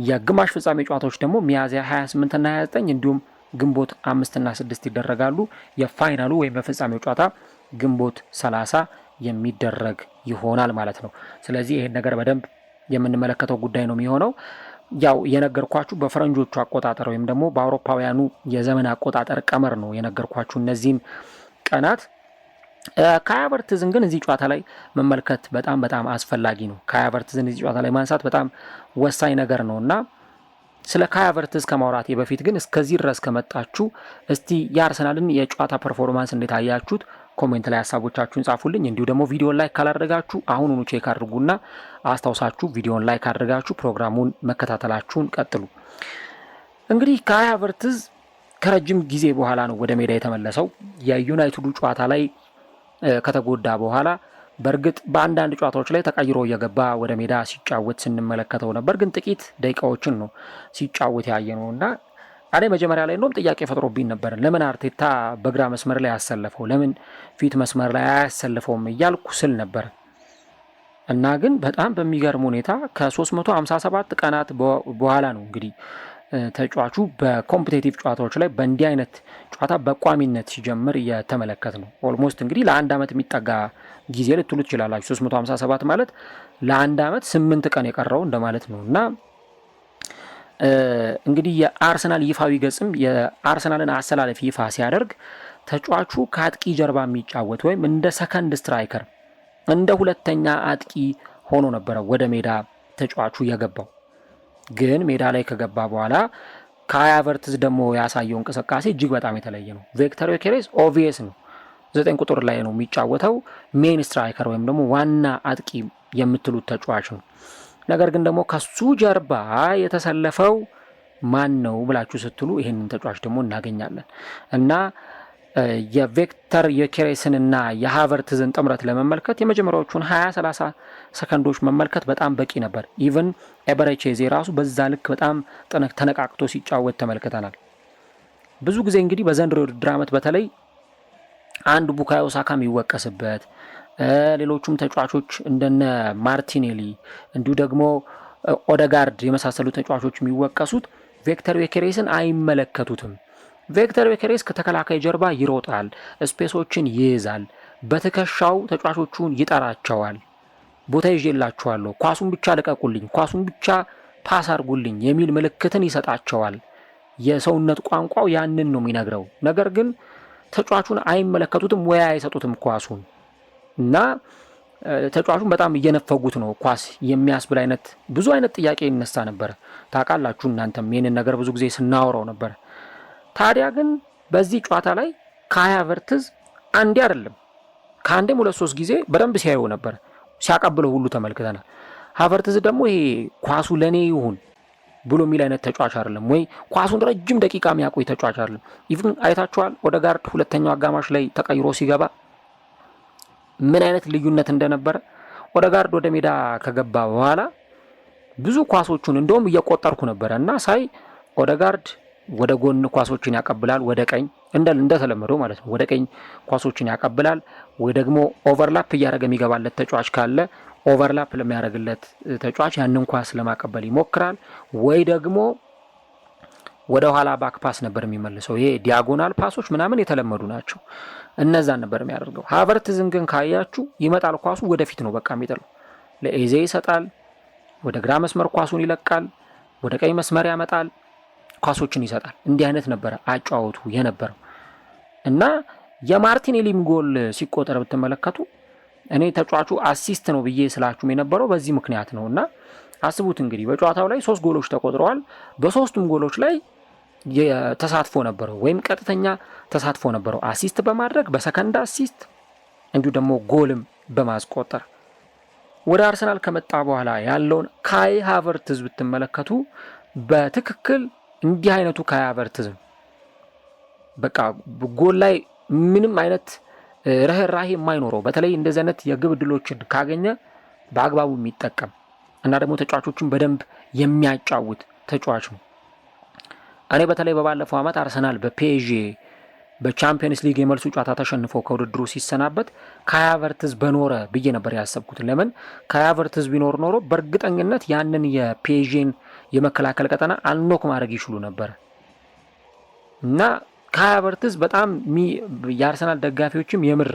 የግማሽ ፍጻሜ ጨዋታዎች ደግሞ ሚያዝያ 28 እና 29 እንዲሁም ግንቦት 5 እና 6 ይደረጋሉ። የፋይናሉ ወይም የፍጻሜው ጨዋታ ግንቦት 30 የሚደረግ ይሆናል ማለት ነው። ስለዚህ ይሄን ነገር በደንብ የምንመለከተው ጉዳይ ነው የሚሆነው። ያው የነገርኳችሁ በፈረንጆቹ አቆጣጠር ወይም ደግሞ በአውሮፓውያኑ የዘመን አቆጣጠር ቀመር ነው የነገርኳችሁ እነዚህን ቀናት። ካይ ሃቨርትዝን ግን እዚህ ጨዋታ ላይ መመልከት በጣም አስፈላጊ ነው። ካይ ሃቨርትዝን እዚህ ጨዋታ ላይ ማንሳት በጣም ወሳኝ ነገር ነው እና ስለ ካይ ሃቨርትዝ ከማውራቴ በፊት ግን እስከዚህ ድረስ ከመጣችሁ እስቲ የአርሰናልን የጨዋታ ፐርፎርማንስ እንዴት አያችሁት? ኮሜንት ላይ ሀሳቦቻችሁን ጻፉልኝ። እንዲሁ ደግሞ ቪዲዮን ላይክ ካላደረጋችሁ አሁኑኑ ቼክ አድርጉና አስታውሳችሁ ቪዲዮን ላይክ አድርጋችሁ ፕሮግራሙን መከታተላችሁን ቀጥሉ። እንግዲህ ካይ ሃቨርትዝ ከረጅም ጊዜ በኋላ ነው ወደ ሜዳ የተመለሰው። የዩናይትዱ ጨዋታ ላይ ከተጎዳ በኋላ በእርግጥ በአንዳንድ ጨዋታዎች ላይ ተቀይሮ እየገባ ወደ ሜዳ ሲጫወት ስንመለከተው ነበር። ግን ጥቂት ደቂቃዎችን ነው ሲጫወት ያየ ነው እና እኔ መጀመሪያ ላይ እንደውም ጥያቄ ፈጥሮብኝ ነበር። ለምን አርቴታ በግራ መስመር ላይ ያሰለፈው፣ ለምን ፊት መስመር ላይ አያሰልፈውም እያልኩ ስል ነበር እና ግን በጣም በሚገርም ሁኔታ ከ357 ቀናት በኋላ ነው እንግዲህ ተጫዋቹ በኮምፒቴቲቭ ጨዋታዎች ላይ በእንዲህ አይነት ጨዋታ በቋሚነት ሲጀምር የተመለከት ነው። ኦልሞስት እንግዲህ ለአንድ ዓመት የሚጠጋ ጊዜ ልትሉ ትችላላችሁ። 357 ማለት ለአንድ ዓመት 8 ቀን የቀረው እንደማለት ነው እና እንግዲህ የአርሰናል ይፋዊ ገጽም የአርሰናልን አሰላለፍ ይፋ ሲያደርግ ተጫዋቹ ከአጥቂ ጀርባ የሚጫወት ወይም እንደ ሰከንድ ስትራይከር እንደ ሁለተኛ አጥቂ ሆኖ ነበረ ወደ ሜዳ ተጫዋቹ የገባው። ግን ሜዳ ላይ ከገባ በኋላ ካይ ሃቨርትዝ ደግሞ ያሳየው እንቅስቃሴ እጅግ በጣም የተለየ ነው። ቪክተር ዮኬሬስ ኦቪየስ ነው 9 ቁጥር ላይ ነው የሚጫወተው፣ ሜን ስትራይከር ወይም ደግሞ ዋና አጥቂ የምትሉት ተጫዋች ነው። ነገር ግን ደግሞ ከሱ ጀርባ የተሰለፈው ማን ነው ብላችሁ ስትሉ ይህንን ተጫዋች ደግሞ እናገኛለን እና የቪክተር ዮኬሬስን እና የሃቨርትዝን ጥምረት ለመመልከት የመጀመሪያዎቹን 20-30 ሰከንዶች መመልከት በጣም በቂ ነበር። ኢቨን ኤበረቼዜ ራሱ በዛ ልክ በጣም ተነቃቅቶ ሲጫወት ተመልክተናል። ብዙ ጊዜ እንግዲህ በዘንድሮ የውድድር ዓመት በተለይ አንድ ቡካዮ ሳካ የሚወቀስበት፣ ሌሎቹም ተጫዋቾች እንደነ ማርቲኔሊ እንዲሁ ደግሞ ኦደጋርድ የመሳሰሉ ተጫዋቾች የሚወቀሱት ቪክተር ዮኬሬስን አይመለከቱትም። ቪክተር ዮኬሬስ ከተከላካይ ጀርባ ይሮጣል፣ ስፔሶችን ይይዛል፣ በትከሻው ተጫዋቾቹን ይጠራቸዋል። ቦታ ይዤላችኋለሁ፣ ኳሱን ብቻ ልቀቁልኝ፣ ኳሱን ብቻ ፓስ አድርጉልኝ የሚል ምልክትን ይሰጣቸዋል። የሰውነት ቋንቋው ያንን ነው የሚነግረው። ነገር ግን ተጫዋቹን አይመለከቱትም ወይ አይሰጡትም ኳሱን እና ተጫዋቹን በጣም እየነፈጉት ነው ኳስ የሚያስብል አይነት ብዙ አይነት ጥያቄ ይነሳ ነበር። ታውቃላችሁ እናንተም ይህንን ነገር ብዙ ጊዜ ስናወራው ነበር። ታዲያ ግን በዚህ ጨዋታ ላይ ካይ ሃቨርትዝ አንዴ አይደለም ከአንዴም 2-3 ጊዜ በደንብ ሲያየው ነበር፣ ሲያቀብለው ሁሉ ተመልክተናል። ሃቨርትዝ ደግሞ ይሄ ኳሱ ለኔ ይሁን ብሎ የሚል አይነት ተጫዋች አይደለም፣ ወይ ኳሱን ረጅም ደቂቃ የሚያቆይ ተጫዋች አይደለም። ኢቭን አይታችኋል ኦደጋርድ ሁለተኛው አጋማሽ ላይ ተቀይሮ ሲገባ ምን አይነት ልዩነት እንደነበረ። ኦደጋርድ ወደ ሜዳ ከገባ በኋላ ብዙ ኳሶቹን እንደውም እየቆጠርኩ ነበረ እና ሳይ ኦደጋርድ ወደ ጎን ኳሶችን ያቀብላል፣ ወደ ቀኝ እንደተለመደው ማለት ነው። ወደ ቀኝ ኳሶችን ያቀብላል፣ ወይ ደግሞ ኦቨርላፕ እያደረገ የሚገባለት ተጫዋች ካለ ኦቨርላፕ ለሚያደርግለት ተጫዋች ያንን ኳስ ለማቀበል ይሞክራል፣ ወይ ደግሞ ወደ ኋላ ባክ ፓስ ነበር የሚመልሰው። ይሄ ዲያጎናል ፓሶች ምናምን የተለመዱ ናቸው፣ እነዛን ነበር የሚያደርገው። ሃቨርትዝን ግን ካያችሁ ይመጣል፣ ኳሱ ወደፊት ነው በቃ የሚጥለው። ለኤዜ ይሰጣል፣ ወደ ግራ መስመር ኳሱን ይለቃል፣ ወደ ቀኝ መስመር ያመጣል፣ ኳሶችን ይሰጣል። እንዲህ አይነት ነበረ አጫወቱ የነበረው እና የማርቲኔሊም ጎል ሲቆጠር ብትመለከቱ እኔ ተጫዋቹ አሲስት ነው ብዬ ስላችሁም የነበረው በዚህ ምክንያት ነው እና አስቡት እንግዲህ በጨዋታው ላይ 3 ጎሎች ተቆጥረዋል። በ3ቱም ጎሎች ላይ ተሳትፎ ነበረው ወይም ቀጥተኛ ተሳትፎ ነበረው። አሲስት በማድረግ በሰከንድ አሲስት እንዲሁ ደግሞ ጎልም በማስቆጠር ወደ አርሰናል ከመጣ በኋላ ያለውን ካይ ሃቨርትዝ ብትመለከቱ በትክክል እንዲህ አይነቱ ካይ ሃቨርትዝ በቃ ጎል ላይ ምንም አይነት ርህራሄ የማይኖረው በተለይ እንደዚህ አይነት የግብ ዕድሎችን ካገኘ በአግባቡ የሚጠቀም እና ደግሞ ተጫዋቾችን በደንብ የሚያጫውት ተጫዋች ነው። እኔ በተለይ በባለፈው ዓመት አርሰናል በፒኤስጂ በቻምፒየንስ ሊግ የመልሱ ጨዋታ ተሸንፎ ከውድድሩ ሲሰናበት ካይ ሃቨርትዝ በኖረ ብዬ ነበር ያሰብኩት። ለምን ካይ ሃቨርትዝ ቢኖር ኖሮ በእርግጠኝነት ያንን የፒኤስጂን የመከላከል ቀጠና አንኖክ ማድረግ ይችሉ ነበር እና ካይ ሃቨርትዝ በጣም የአርሰናል ደጋፊዎችም የምር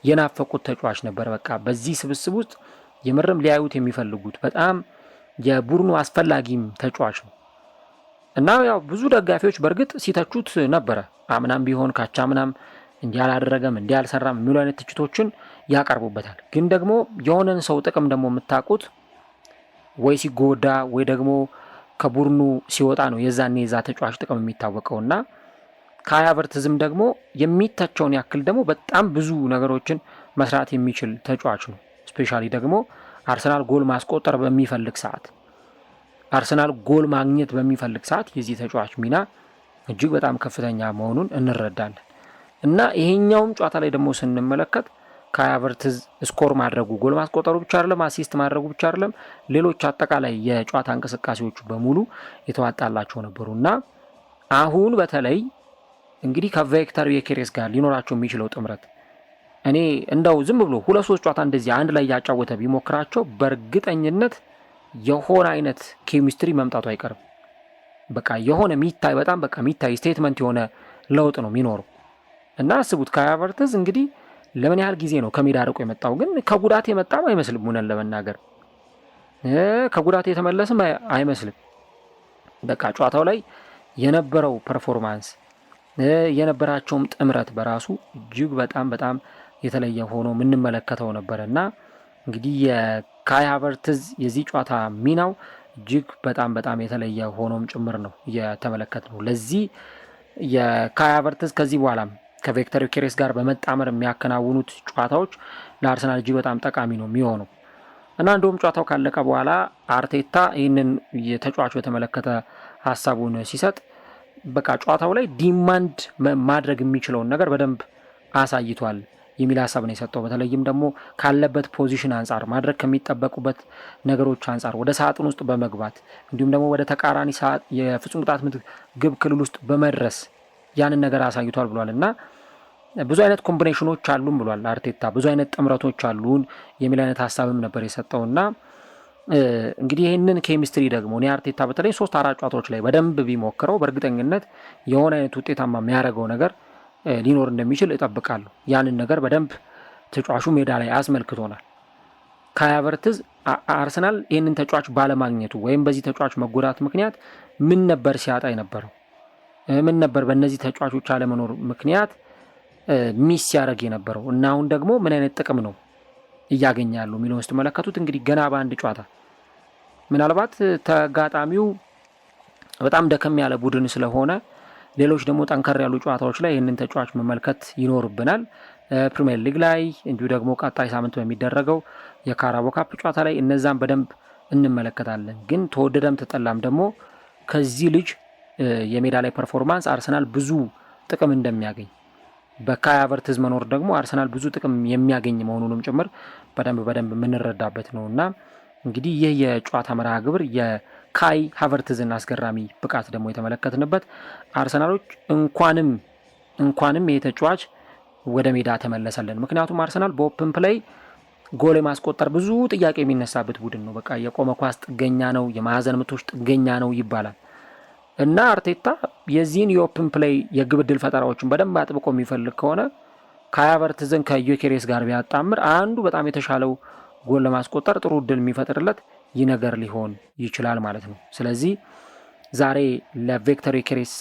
የናፈቁት ተጫዋች ነበር። በቃ በዚህ ስብስብ ውስጥ የምርም ሊያዩት የሚፈልጉት በጣም የቡድኑ አስፈላጊም ተጫዋች ነው እና ያው ብዙ ደጋፊዎች በእርግጥ ሲተቹት ነበረ። አምናም ቢሆን ካቻምናም እንዲህ አላደረገም እንዲህ አልሰራም የሚሉ አይነት ትችቶችን ያቀርቡበታል። ግን ደግሞ የሆነን ሰው ጥቅም ደግሞ የምታውቁት ወይ ሲጎዳ ወይ ደግሞ ከቡድኑ ሲወጣ ነው የዛኔ የዛ ተጫዋች ጥቅም የሚታወቀውና ካይ ሃቨርትዝም ደግሞ የሚተቸውን ያክል ደግሞ በጣም ብዙ ነገሮችን መስራት የሚችል ተጫዋች ነው። ስፔሻሊ ደግሞ አርሰናል ጎል ማስቆጠር በሚፈልግ ሰዓት፣ አርሰናል ጎል ማግኘት በሚፈልግ ሰዓት የዚህ ተጫዋች ሚና እጅግ በጣም ከፍተኛ መሆኑን እንረዳለን እና ይሄኛውም ጨዋታ ላይ ደግሞ ስንመለከት ካይ ሃቨርትዝ ስኮር ማድረጉ ጎል ማስቆጠሩ ብቻ አይደለም፣ አሲስት ማድረጉ ብቻ አይደለም፣ ሌሎች አጠቃላይ የጨዋታ እንቅስቃሴዎቹ በሙሉ የተዋጣላቸው ነበሩና አሁን በተለይ እንግዲህ ከቪክተር ዮኬሬስ ጋር ሊኖራቸው የሚችለው ጥምረት እኔ እንደው ዝም ብሎ 2-3 ጨዋታ እንደዚህ አንድ ላይ ያጫወተ ቢሞክራቸው በእርግጠኝነት የሆነ አይነት ኬሚስትሪ መምጣቱ አይቀርም። በቃ የሆነ ሚታይ በጣም በቃ ሚታይ ስቴትመንት የሆነ ለውጥ ነው የሚኖረው እና አስቡት ካይ ሃቨርትዝ እንግዲህ ለምን ያህል ጊዜ ነው ከሜዳ ርቆ የመጣው? ግን ከጉዳት የመጣም አይመስልም። ሆነን ለመናገር ከጉዳት የተመለሰም አይመስልም። በቃ ጨዋታው ላይ የነበረው ፐርፎርማንስ የነበራቸውም ጥምረት በራሱ እጅግ በጣም በጣም የተለየ ሆኖ የምንመለከተው ነበር እና እንግዲህ የካይ ሃቨርትዝ የዚህ ጨዋታ ሚናው እጅግ በጣም በጣም የተለየ ሆኖም ጭምር ነው የተመለከትነው። ለዚህ የካይ ሃቨርትዝ ከዚህ በኋላም ከቪክተር ዮኬሬስ ጋር በመጣመር የሚያከናውኑት ጨዋታዎች ለአርሰናል እጅግ በጣም ጠቃሚ ነው የሚሆነው እና እንደውም ጨዋታው ካለቀ በኋላ አርቴታ ይህንን የተጫዋቹ የተመለከተ ሀሳቡን ሲሰጥ በቃ ጨዋታው ላይ ዲማንድ ማድረግ የሚችለውን ነገር በደንብ አሳይቷል የሚል ሀሳብ ነው የሰጠው። በተለይም ደግሞ ካለበት ፖዚሽን አንጻር ማድረግ ከሚጠበቁበት ነገሮች አንጻር ወደ ሳጥን ውስጥ በመግባት እንዲሁም ደግሞ ወደ ተቃራኒ የፍጹም ቅጣት ምት ግብ ክልል ውስጥ በመድረስ ያንን ነገር አሳይቷል ብሏል እና ብዙ አይነት ኮምቢኔሽኖች አሉን ብሏል አርቴታ። ብዙ አይነት ጥምረቶች አሉን የሚል አይነት ሀሳብም ነበር የሰጠውና እንግዲህ ይህንን ኬሚስትሪ ደግሞ እኔ አርቴታ በተለይ 3-4 ጨዋታዎች ላይ በደንብ ቢሞክረው በእርግጠኝነት የሆነ አይነት ውጤታማ የሚያደርገው ነገር ሊኖር እንደሚችል እጠብቃለሁ። ያንን ነገር በደንብ ተጫዋቹ ሜዳ ላይ አስመልክቶናል። ካይ ሃቨርትዝ አርሰናል ይህንን ተጫዋች ባለማግኘቱ ወይም በዚህ ተጫዋች መጎዳት ምክንያት ምን ነበር ሲያጣ የነበረው? ምን ነበር በእነዚህ ተጫዋቾች አለመኖር ምክንያት ሚስ ሲያደርግ የነበረው እና አሁን ደግሞ ምን አይነት ጥቅም ነው እያገኛሉ የሚለውን ስትመለከቱት እንግዲህ ገና በአንድ ጨዋታ ምናልባት ተጋጣሚው በጣም ደከም ያለ ቡድን ስለሆነ ሌሎች ደግሞ ጠንከር ያሉ ጨዋታዎች ላይ ይህንን ተጫዋች መመልከት ይኖርብናል። ፕሪሚየር ሊግ ላይ እንዲሁ ደግሞ ቀጣይ ሳምንት በሚደረገው የካራቦ ካፕ ጨዋታ ላይ እነዛን በደንብ እንመለከታለን። ግን ተወደደም ተጠላም ደግሞ ከዚህ ልጅ የሜዳ ላይ ፐርፎርማንስ አርሰናል ብዙ ጥቅም እንደሚያገኝ በካይ ሃቨርትዝ መኖር ደግሞ አርሰናል ብዙ ጥቅም የሚያገኝ መሆኑንም ጭምር በደንብ የምንረዳበት ነው እና እንግዲህ ይህ የጨዋታ መርሃ ግብር የካይ ሃቨርትዝን አስገራሚ ብቃት ደግሞ የተመለከትንበት አርሰናሎች እንኳንም ይህ ተጫዋች ወደ ሜዳ ተመለሰልን። ምክንያቱም አርሰናል በኦፕን ፕሌይ ጎል የማስቆጠር ብዙ ጥያቄ የሚነሳበት ቡድን ነው። በቃ የቆመ ኳስ ጥገኛ ነው፣ የማዕዘን ምቶች ጥገኛ ነው ይባላል እና አርቴታ የዚህን የኦፕን ፕሌይ የግብ ዕድል ፈጠራዎችን በደንብ አጥብቆ የሚፈልግ ከሆነ ካይ ሃቨርትዝን ከዮኬሬስ ጋር ቢያጣምር አንዱ በጣም የተሻለው ጎል ለማስቆጠር ጥሩ ዕድል የሚፈጥርለት ይህ ነገር ሊሆን ይችላል ማለት ነው። ስለዚህ ዛሬ ለቪክተር ዮኬሬስ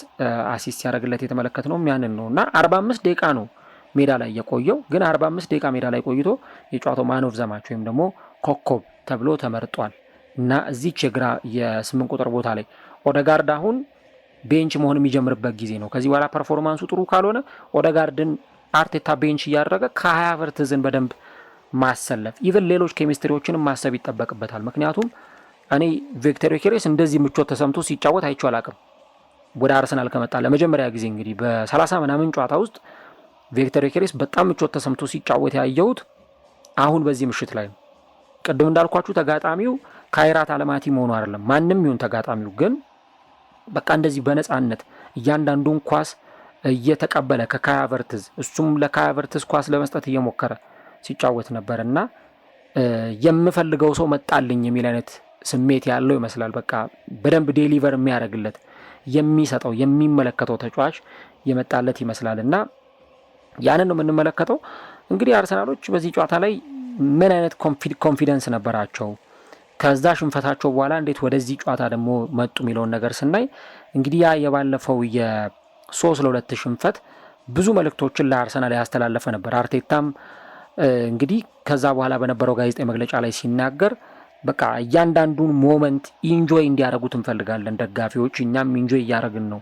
አሲስት ያደረግለት የተመለከትነው ያንን ነው እና 45 ደቂቃ ነው ሜዳ ላይ የቆየው። ግን 45 ደቂቃ ሜዳ ላይ ቆይቶ የጨዋታው ማን ኦፍ ዘ ማች ወይም ደግሞ ኮከብ ተብሎ ተመርጧል። እና እዚች የግራ የ8 ቁጥር ቦታ ላይ ኦደጋርድ አሁን ቤንች መሆን የሚጀምርበት ጊዜ ነው። ከዚህ በኋላ ፐርፎርማንሱ ጥሩ ካልሆነ ኦደጋርድን አርቴታ ቤንች እያደረገ ከ20 ቨርትዝን በደንብ ማሰለፍ ኢቨን ሌሎች ኬሚስትሪዎችንም ማሰብ ይጠበቅበታል። ምክንያቱም እኔ ቪክተር ዮኬሬስ እንደዚህ ምቾት ተሰምቶ ሲጫወት አይቼው አላቅም። ወደ አርሰናል ከመጣ ለመጀመሪያ ጊዜ እንግዲህ በ30 ምናምን ጨዋታ ውስጥ ቪክተር ዮኬሬስ በጣም ምቾት ተሰምቶ ሲጫወት ያየሁት አሁን በዚህ ምሽት ላይ ነው። ቅድም እንዳልኳችሁ ተጋጣሚው ካይራት አለማቲ መሆኑ አይደለም፣ ማንም ይሁን ተጋጣሚው ግን በቃ እንደዚህ በነፃነት እያንዳንዱን ኳስ እየተቀበለ ከካይ ሃቨርትዝ እሱም ለካይ ሃቨርትዝ ኳስ ለመስጠት እየሞከረ ሲጫወት ነበር እና የምፈልገው ሰው መጣልኝ የሚል አይነት ስሜት ያለው ይመስላል። በቃ በደንብ ዴሊቨር የሚያደርግለት የሚሰጠው የሚመለከተው ተጫዋች የመጣለት ይመስላል እና ያንን ነው የምንመለከተው። እንግዲህ አርሰናሎች በዚህ ጨዋታ ላይ ምን አይነት ኮንፊደንስ ነበራቸው፣ ከዛ ሽንፈታቸው በኋላ እንዴት ወደዚህ ጨዋታ ደግሞ መጡ የሚለውን ነገር ስናይ እንግዲህ ያ የባለፈው የ3-2 ሽንፈት ብዙ መልእክቶችን ለአርሰናል ያስተላለፈ ነበር። አርቴታም እንግዲህ ከዛ በኋላ በነበረው ጋዜጣዊ መግለጫ ላይ ሲናገር በቃ እያንዳንዱን ሞመንት ኢንጆይ እንዲያደርጉት እንፈልጋለን ደጋፊዎች፣ እኛም ኢንጆይ እያደረግን ነው፣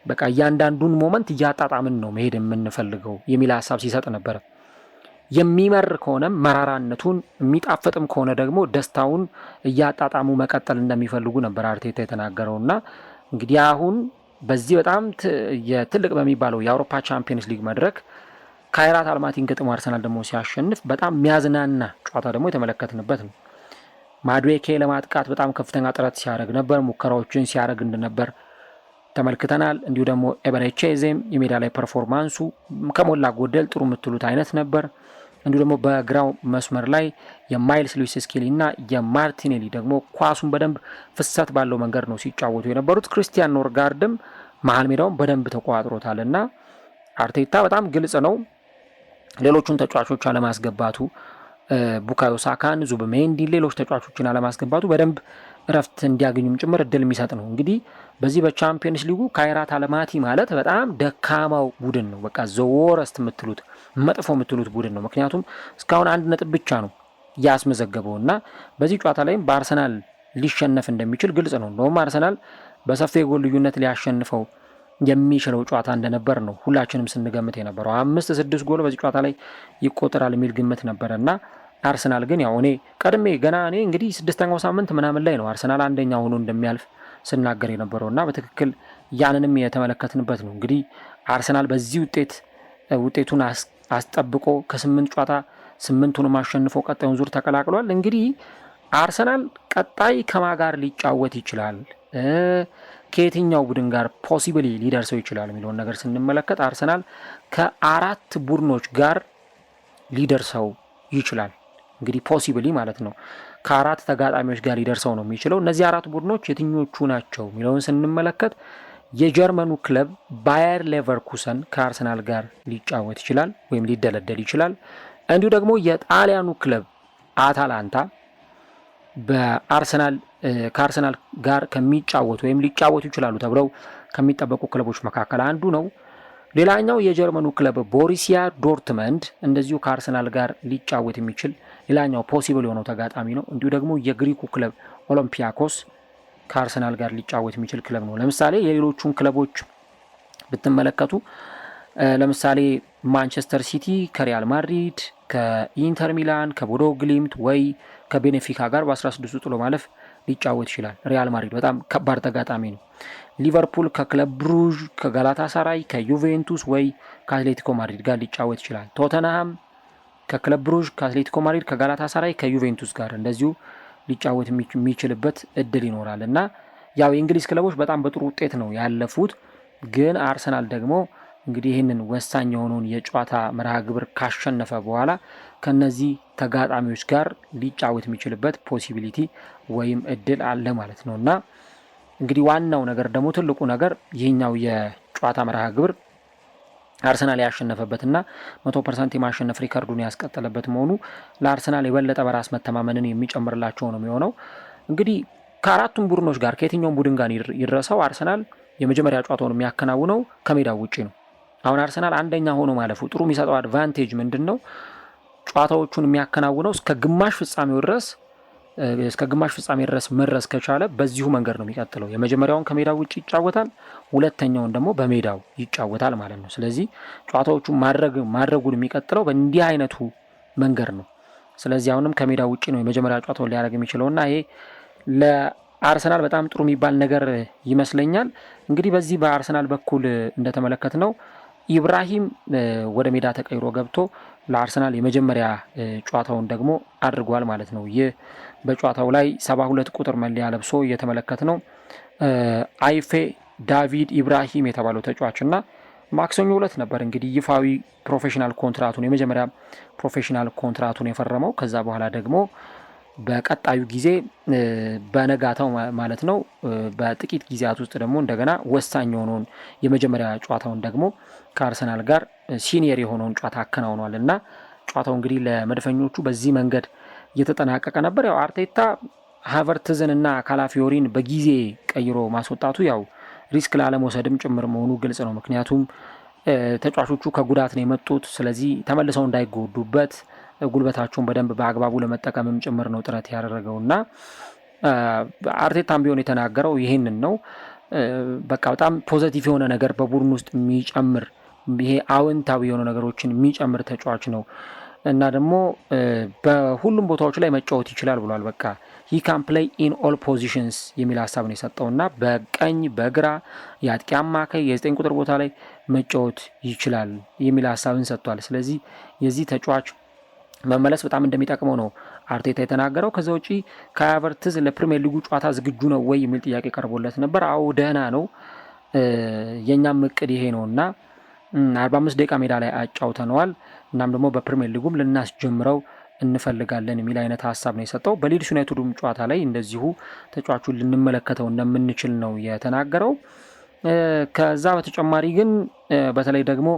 በቃ እያንዳንዱን ሞመንት እያጣጣምን ነው መሄድ የምንፈልገው የሚል ሀሳብ ሲሰጥ ነበር። የሚመር ከሆነም መራራነቱን የሚጣፍጥም ከሆነ ደግሞ ደስታውን እያጣጣሙ መቀጠል እንደሚፈልጉ ነበር አርቴታ የተናገረውና እንግዲህ አሁን በዚህ በጣም ትልቅ በሚባለው የአውሮፓ ቻምፒየንስ ሊግ መድረክ ካይራት አልማቲን ገጥሞ አርሰናል ደግሞ ሲያሸንፍ በጣም የሚያዝናና ጨዋታ ደግሞ የተመለከትንበት ነው። ማዱዌኬ ለማጥቃት በጣም ከፍተኛ ጥረት ሲያደርግ ነበር፣ ሙከራዎችን ሲያደርግ እንደነበር ተመልክተናል። እንዲሁ ደግሞ ኤበሬቼዜም የሜዳ ላይ ፐርፎርማንሱ ከሞላ ጎደል ጥሩ የምትሉት አይነት ነበር። እንዲሁ ደግሞ በግራው መስመር ላይ የማይልስ ሉዊስ ስኬሊ እና የማርቲኔሊ ደግሞ ኳሱን በደንብ ፍሰት ባለው መንገድ ነው ሲጫወቱ የነበሩት። ክሪስቲያን ኖርጋርድም መሀል ሜዳውን በደንብ ተቆጣጥሮታል እና አርቴታ በጣም ግልጽ ነው ሌሎቹን ተጫዋቾች አለማስገባቱ፣ ቡካዮ ሳካን፣ ዙብሜንዲን፣ ሌሎች ተጫዋቾችን አለማስገባቱ በደንብ እረፍት እንዲያገኙም ጭምር እድል የሚሰጥ ነው። እንግዲህ በዚህ በቻምፒየንስ ሊጉ ካይራት አልማቲ ማለት በጣም ደካማው ቡድን ነው። በቃ ዘወረስት የምትሉት መጥፎ የምትሉት ቡድን ነው። ምክንያቱም እስካሁን 1 ነጥብ ብቻ ነው ያስመዘገበው እና በዚህ ጨዋታ ላይም በአርሰናል ሊሸነፍ እንደሚችል ግልጽ ነው። እንደውም አርሰናል በሰፊ የጎል ልዩነት ሊያሸንፈው የሚችለው ጨዋታ እንደነበር ነው ሁላችንም ስንገምት የነበረው። 5-6 ጎል በዚህ ጨዋታ ላይ ይቆጠራል የሚል ግምት ነበረ እና አርሰናል ግን ያው እኔ ቀድሜ ገና እኔ እንግዲህ 6ኛው ሳምንት ምናምን ላይ ነው አርሰናል አንደኛ ሆኖ እንደሚያልፍ ስናገር የነበረው እና በትክክል ያንንም የተመለከትንበት ነው። እንግዲህ አርሰናል በዚህ ውጤቱን አስጠብቆ ከ8 ጨዋታ 8ቱንም አሸንፎ ቀጣዩን ዙር ተቀላቅሏል። እንግዲህ አርሰናል ቀጣይ ከማ ጋር ሊጫወት ይችላል፣ ከየትኛው ቡድን ጋር ፖሲብሊ ሊደርሰው ይችላል የሚለውን ነገር ስንመለከት አርሰናል ከ4 ቡድኖች ጋር ሊደርሰው ይችላል። እንግዲህ ፖሲብሊ ማለት ነው ከ4 ተጋጣሚዎች ጋር ሊደርሰው ነው የሚችለው። እነዚህ 4 ቡድኖች የትኞቹ ናቸው የሚለውን ስንመለከት የጀርመኑ ክለብ ባየር ሌቨርኩሰን ከአርሰናል ጋር ሊጫወት ይችላል ወይም ሊደለደል ይችላል። እንዲሁ ደግሞ የጣሊያኑ ክለብ አታላንታ ከአርሰናል ጋር ከሚጫወቱ ወይም ሊጫወቱ ይችላሉ ተብለው ከሚጠበቁ ክለቦች መካከል አንዱ ነው። ሌላኛው የጀርመኑ ክለብ ቦሩሲያ ዶርትመንድ እንደዚሁ ከአርሰናል ጋር ሊጫወት የሚችል ሌላኛው ፖሲብል የሆነው ተጋጣሚ ነው። እንዲሁ ደግሞ የግሪኩ ክለብ ኦሎምፒያኮስ ከአርሰናል ጋር ሊጫወት የሚችል ክለብ ነው። ለምሳሌ የሌሎቹን ክለቦች ብትመለከቱ ለምሳሌ ማንቸስተር ሲቲ ከሪያል ማድሪድ፣ ከኢንተር ሚላን፣ ከቦዶ ግሊምት ወይ ከቤኔፊካ ጋር በ16ቱ ጥሎ ማለፍ ሊጫወት ይችላል። ሪያል ማድሪድ በጣም ከባድ ተጋጣሚ ነው። ሊቨርፑል ከክለብ ብሩዥ፣ ከጋላታ ሳራይ፣ ከዩቬንቱስ ወይ ከአትሌቲኮ ማድሪድ ጋር ሊጫወት ይችላል። ቶተንሃም ከክለብ ብሩዥ፣ ከአትሌቲኮ ማድሪድ፣ ከጋላታ ሳራይ፣ ከዩቬንቱስ ጋር እንደዚሁ ሊጫወት የሚችልበት እድል ይኖራል እና ያው የእንግሊዝ ክለቦች በጣም በጥሩ ውጤት ነው ያለፉት። ግን አርሰናል ደግሞ እንግዲህ ይህንን ወሳኝ የሆነውን የጨዋታ መርሃ ግብር ካሸነፈ በኋላ ከነዚህ ተጋጣሚዎች ጋር ሊጫወት የሚችልበት ፖሲቢሊቲ ወይም እድል አለ ማለት ነው እና እንግዲህ ዋናው ነገር ደግሞ ትልቁ ነገር ይህኛው የጨዋታ መርሃ ግብር አርሰናል ያሸነፈበትና 100% የማሸነፍ ሪከርዱን ያስቀጠለበት መሆኑ ለአርሰናል የበለጠ በራስ መተማመንን የሚጨምርላቸው ነው የሚሆነው። እንግዲህ ከአራቱም ቡድኖች ጋር ከየትኛውም ቡድን ጋር ይድረሰው አርሰናል የመጀመሪያ ጨዋታውን የሚያከናውነው ከሜዳው ውጪ ነው። አሁን አርሰናል አንደኛ ሆኖ ማለፉ ጥሩ የሚሰጠው አድቫንቴጅ ምንድን ነው? ጨዋታዎቹን የሚያከናውነው እስከ ግማሽ ፍጻሜው ድረስ እስከ ግማሽ ፍጻሜ ድረስ መድረስ ከቻለ በዚሁ መንገድ ነው የሚቀጥለው። የመጀመሪያውን ከሜዳው ውጭ ይጫወታል፣ ሁለተኛውን ደግሞ በሜዳው ይጫወታል ማለት ነው። ስለዚህ ጨዋታዎቹ ማድረጉን የሚቀጥለው በእንዲህ አይነቱ መንገድ ነው። ስለዚህ አሁንም ከሜዳው ውጭ ነው የመጀመሪያ ጨዋታውን ሊያደርግ የሚችለውና ይሄ ለአርሰናል በጣም ጥሩ የሚባል ነገር ይመስለኛል። እንግዲህ በዚህ በአርሰናል በኩል እንደተመለከት ነው ኢብራሂም ወደ ሜዳ ተቀይሮ ገብቶ ለአርሰናል የመጀመሪያ ጨዋታውን ደግሞ አድርጓል ማለት ነው። ይህ በጨዋታው ላይ 72 ቁጥር መለያ ለብሶ እየተመለከት ነው አይፌ ዳቪድ ኢብራሂም የተባለው ተጫዋችና ማክሰኞ ዕለት ነበር እንግዲህ ይፋዊ ፕሮፌሽናል ኮንትራቱን የመጀመሪያ ፕሮፌሽናል ኮንትራቱን የፈረመው። ከዛ በኋላ ደግሞ በቀጣዩ ጊዜ በነጋታው ማለት ነው በጥቂት ጊዜያት ውስጥ ደግሞ እንደገና ወሳኝ የሆነውን የመጀመሪያ ጨዋታውን ደግሞ ከአርሰናል ጋር ሲኒየር የሆነውን ጨዋታ አከናውኗል እና ጨዋታው እንግዲህ ለመድፈኞቹ በዚህ መንገድ እየተጠናቀቀ ነበር። ያው አርቴታ ሃቨርትዝን እና ካላፊዮሪን በጊዜ ቀይሮ ማስወጣቱ ያው ሪስክ ላለመውሰድም ጭምር መሆኑ ግልጽ ነው። ምክንያቱም ተጫዋቾቹ ከጉዳት ነው የመጡት። ስለዚህ ተመልሰው እንዳይጎዱበት ጉልበታቸውን በደንብ በአግባቡ ለመጠቀምም ጭምር ነው ጥረት ያደረገውና አርቴታም ቢሆን የተናገረው ይሄንን ነው። በቃ በጣም ፖዘቲቭ የሆነ ነገር በቡድን ውስጥ የሚጨምር ይሄ አዎንታዊ የሆኑ ነገሮችን የሚጨምር ተጫዋች ነው እና ደግሞ በሁሉም ቦታዎች ላይ መጫወት ይችላል ብሏል። በቃ ሂ ካን ፕሌይ ኢን ኦል ፖዚሽንስ የሚል ሀሳብ ነው የሰጠውና በቀኝ በግራ የአጥቂ አማካይ የ9 ቁጥር ቦታ ላይ መጫወት ይችላል የሚል ሀሳብን ሰጥቷል። ስለዚህ የዚህ ተጫዋች መመለስ በጣም እንደሚጠቅመው ነው አርቴታ የተናገረው። ከዛ ውጪ ካይ ሃቨርትዝ ለፕሪሚየር ሊጉ ጨዋታ ዝግጁ ነው ወይ የሚል ጥያቄ ቀርቦለት ነበር። አዎ ደህና ነው፣ የኛም እቅድ ይሄ ነውና 45 ደቂቃ ሜዳ ላይ አጫውተነዋል። እናም ደግሞ በፕሪሚየር ሊጉም ልናስጀምረው እንፈልጋለን የሚል አይነት ሀሳብ ነው የሰጠው። በሊድስ ዩናይትዱም ጨዋታ ላይ እንደዚሁ ተጫዋቹን ልንመለከተው እንደምንችል ነው የተናገረው። ከዛ በተጨማሪ ግን በተለይ ደግሞ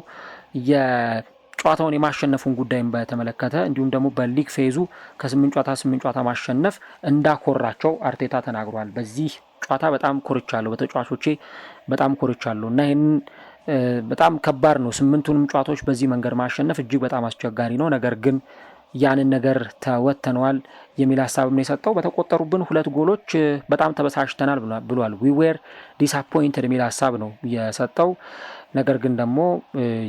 ጨዋታውን የማሸነፉን ጉዳይም በተመለከተ እንዲሁም ደግሞ በሊግ ፌዙ ከ8 ጨዋታ ማሸነፍ እንዳኮራቸው አርቴታ ተናግሯል። በዚህ ጨዋታ በጣም ኮርቻለሁ፣ በተጫዋቾቼ በጣም ኮርቻለሁ እና ይህን በጣም ከባድ ነው። 8ቱንም ጨዋታዎች በዚህ መንገድ ማሸነፍ እጅግ በጣም አስቸጋሪ ነው። ነገር ግን ያንን ነገር ተወጥተነዋል የሚል ሀሳብም ነው የሰጠው። በተቆጠሩብን 2 ጎሎች በጣም ተበሳጭተናል ብሏል። ዊ ዌር ዲስአፖይንትድ የሚል ሀሳብ ነው የሰጠው። ነገር ግን ደግሞ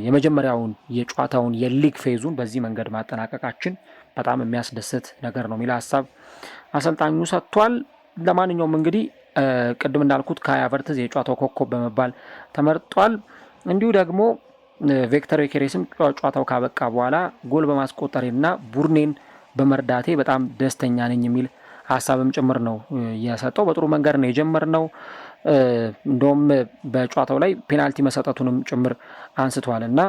የመጀመሪያውን የጨዋታውን የሊግ ፌዙን በዚህ መንገድ ማጠናቀቃችን በጣም የሚያስደስት ነገር ነው የሚል ሀሳብ አሰልጣኙ ሰጥቷል። ለማንኛውም እንግዲህ ቅድም እንዳልኩት ካይ ሃቨርትዝ የጨዋታው ኮከብ በመባል ተመርጧል። እንዲሁ ደግሞ ቪክተር ዮኬሬስም ጨዋታው ካበቃ በኋላ ጎል በማስቆጠሬና ቡድኔን በመርዳቴ በጣም ደስተኛ ነኝ የሚል ሀሳብም ጭምር ነው የሰጠው። በጥሩ መንገድ ነው የጀመርነው። እንደውም በጨዋታው ላይ ፔናልቲ መሰጠቱንም ጭምር አንስቷል እና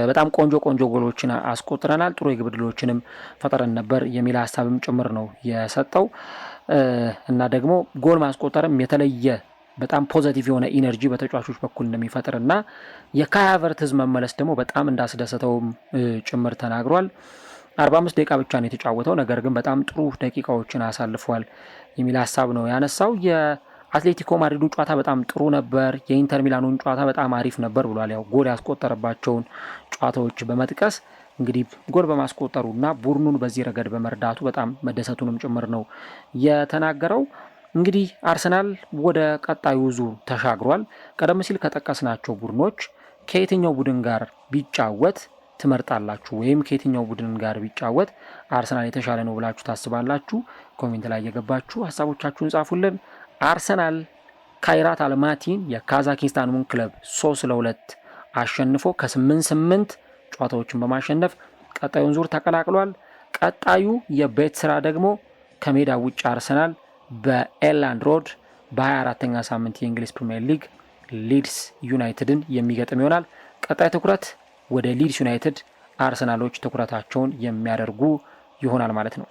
በጣም ቆንጆ ጎሎችን አስቆጥረናል፣ ጥሩ የግብ ዕድሎችንም ፈጠረን ነበር የሚል ሀሳብም ጭምር ነው የሰጠው እና ደግሞ ጎል ማስቆጠርም የተለየ በጣም ፖዘቲቭ የሆነ ኢነርጂ በተጫዋቾች በኩል እንደሚፈጥር እና የካይ ሃቨርትዝ መመለስ ደግሞ በጣም እንዳስደሰተውም ጭምር ተናግሯል። 45 ደቂቃ ብቻ ነው የተጫወተው፣ ነገር ግን በጣም ጥሩ ደቂቃዎችን አሳልፏል የሚል ሀሳብ ነው ያነሳው። የአትሌቲኮ ማድሪዱ ጨዋታ በጣም ጥሩ ነበር፣ የኢንተር ሚላኑን ጨዋታ በጣም አሪፍ ነበር ብሏል። ያው ጎል ያስቆጠረባቸውን ጨዋታዎች በመጥቀስ እንግዲህ ጎል በማስቆጠሩና ቡድኑን በዚህ ረገድ በመርዳቱ በጣም መደሰቱንም ጭምር ነው የተናገረው። እንግዲህ አርሰናል ወደ ቀጣዩ ዙር ተሻግሯል። ቀደም ሲል ከጠቀስናቸው ቡድኖች ከየትኛው ቡድን ጋር ቢጫወት ትመርጣላችሁ? ወይም ከየትኛው ቡድን ጋር ቢጫወት አርሰናል የተሻለ ነው ብላችሁ ታስባላችሁ? ኮሜንት ላይ የገባችሁ ሀሳቦቻችሁን ጻፉልን። አርሰናል ካይራት አልማቲን የካዛኪስታኑን ክለብ 3-2 አሸንፎ ከ8 ጨዋታዎችን በማሸነፍ ቀጣዩን ዙር ተቀላቅሏል። ቀጣዩ የቤት ስራ ደግሞ ከሜዳ ውጭ አርሰናል በኤላንድ ሮድ በ24ኛ ሳምንት የእንግሊዝ ፕሪሚየር ሊግ ሊድስ ዩናይትድን የሚገጥም ይሆናል። ቀጣይ ትኩረት ወደ ሊድስ ዩናይትድ አርሰናሎች ትኩረታቸውን የሚያደርጉ ይሆናል ማለት ነው።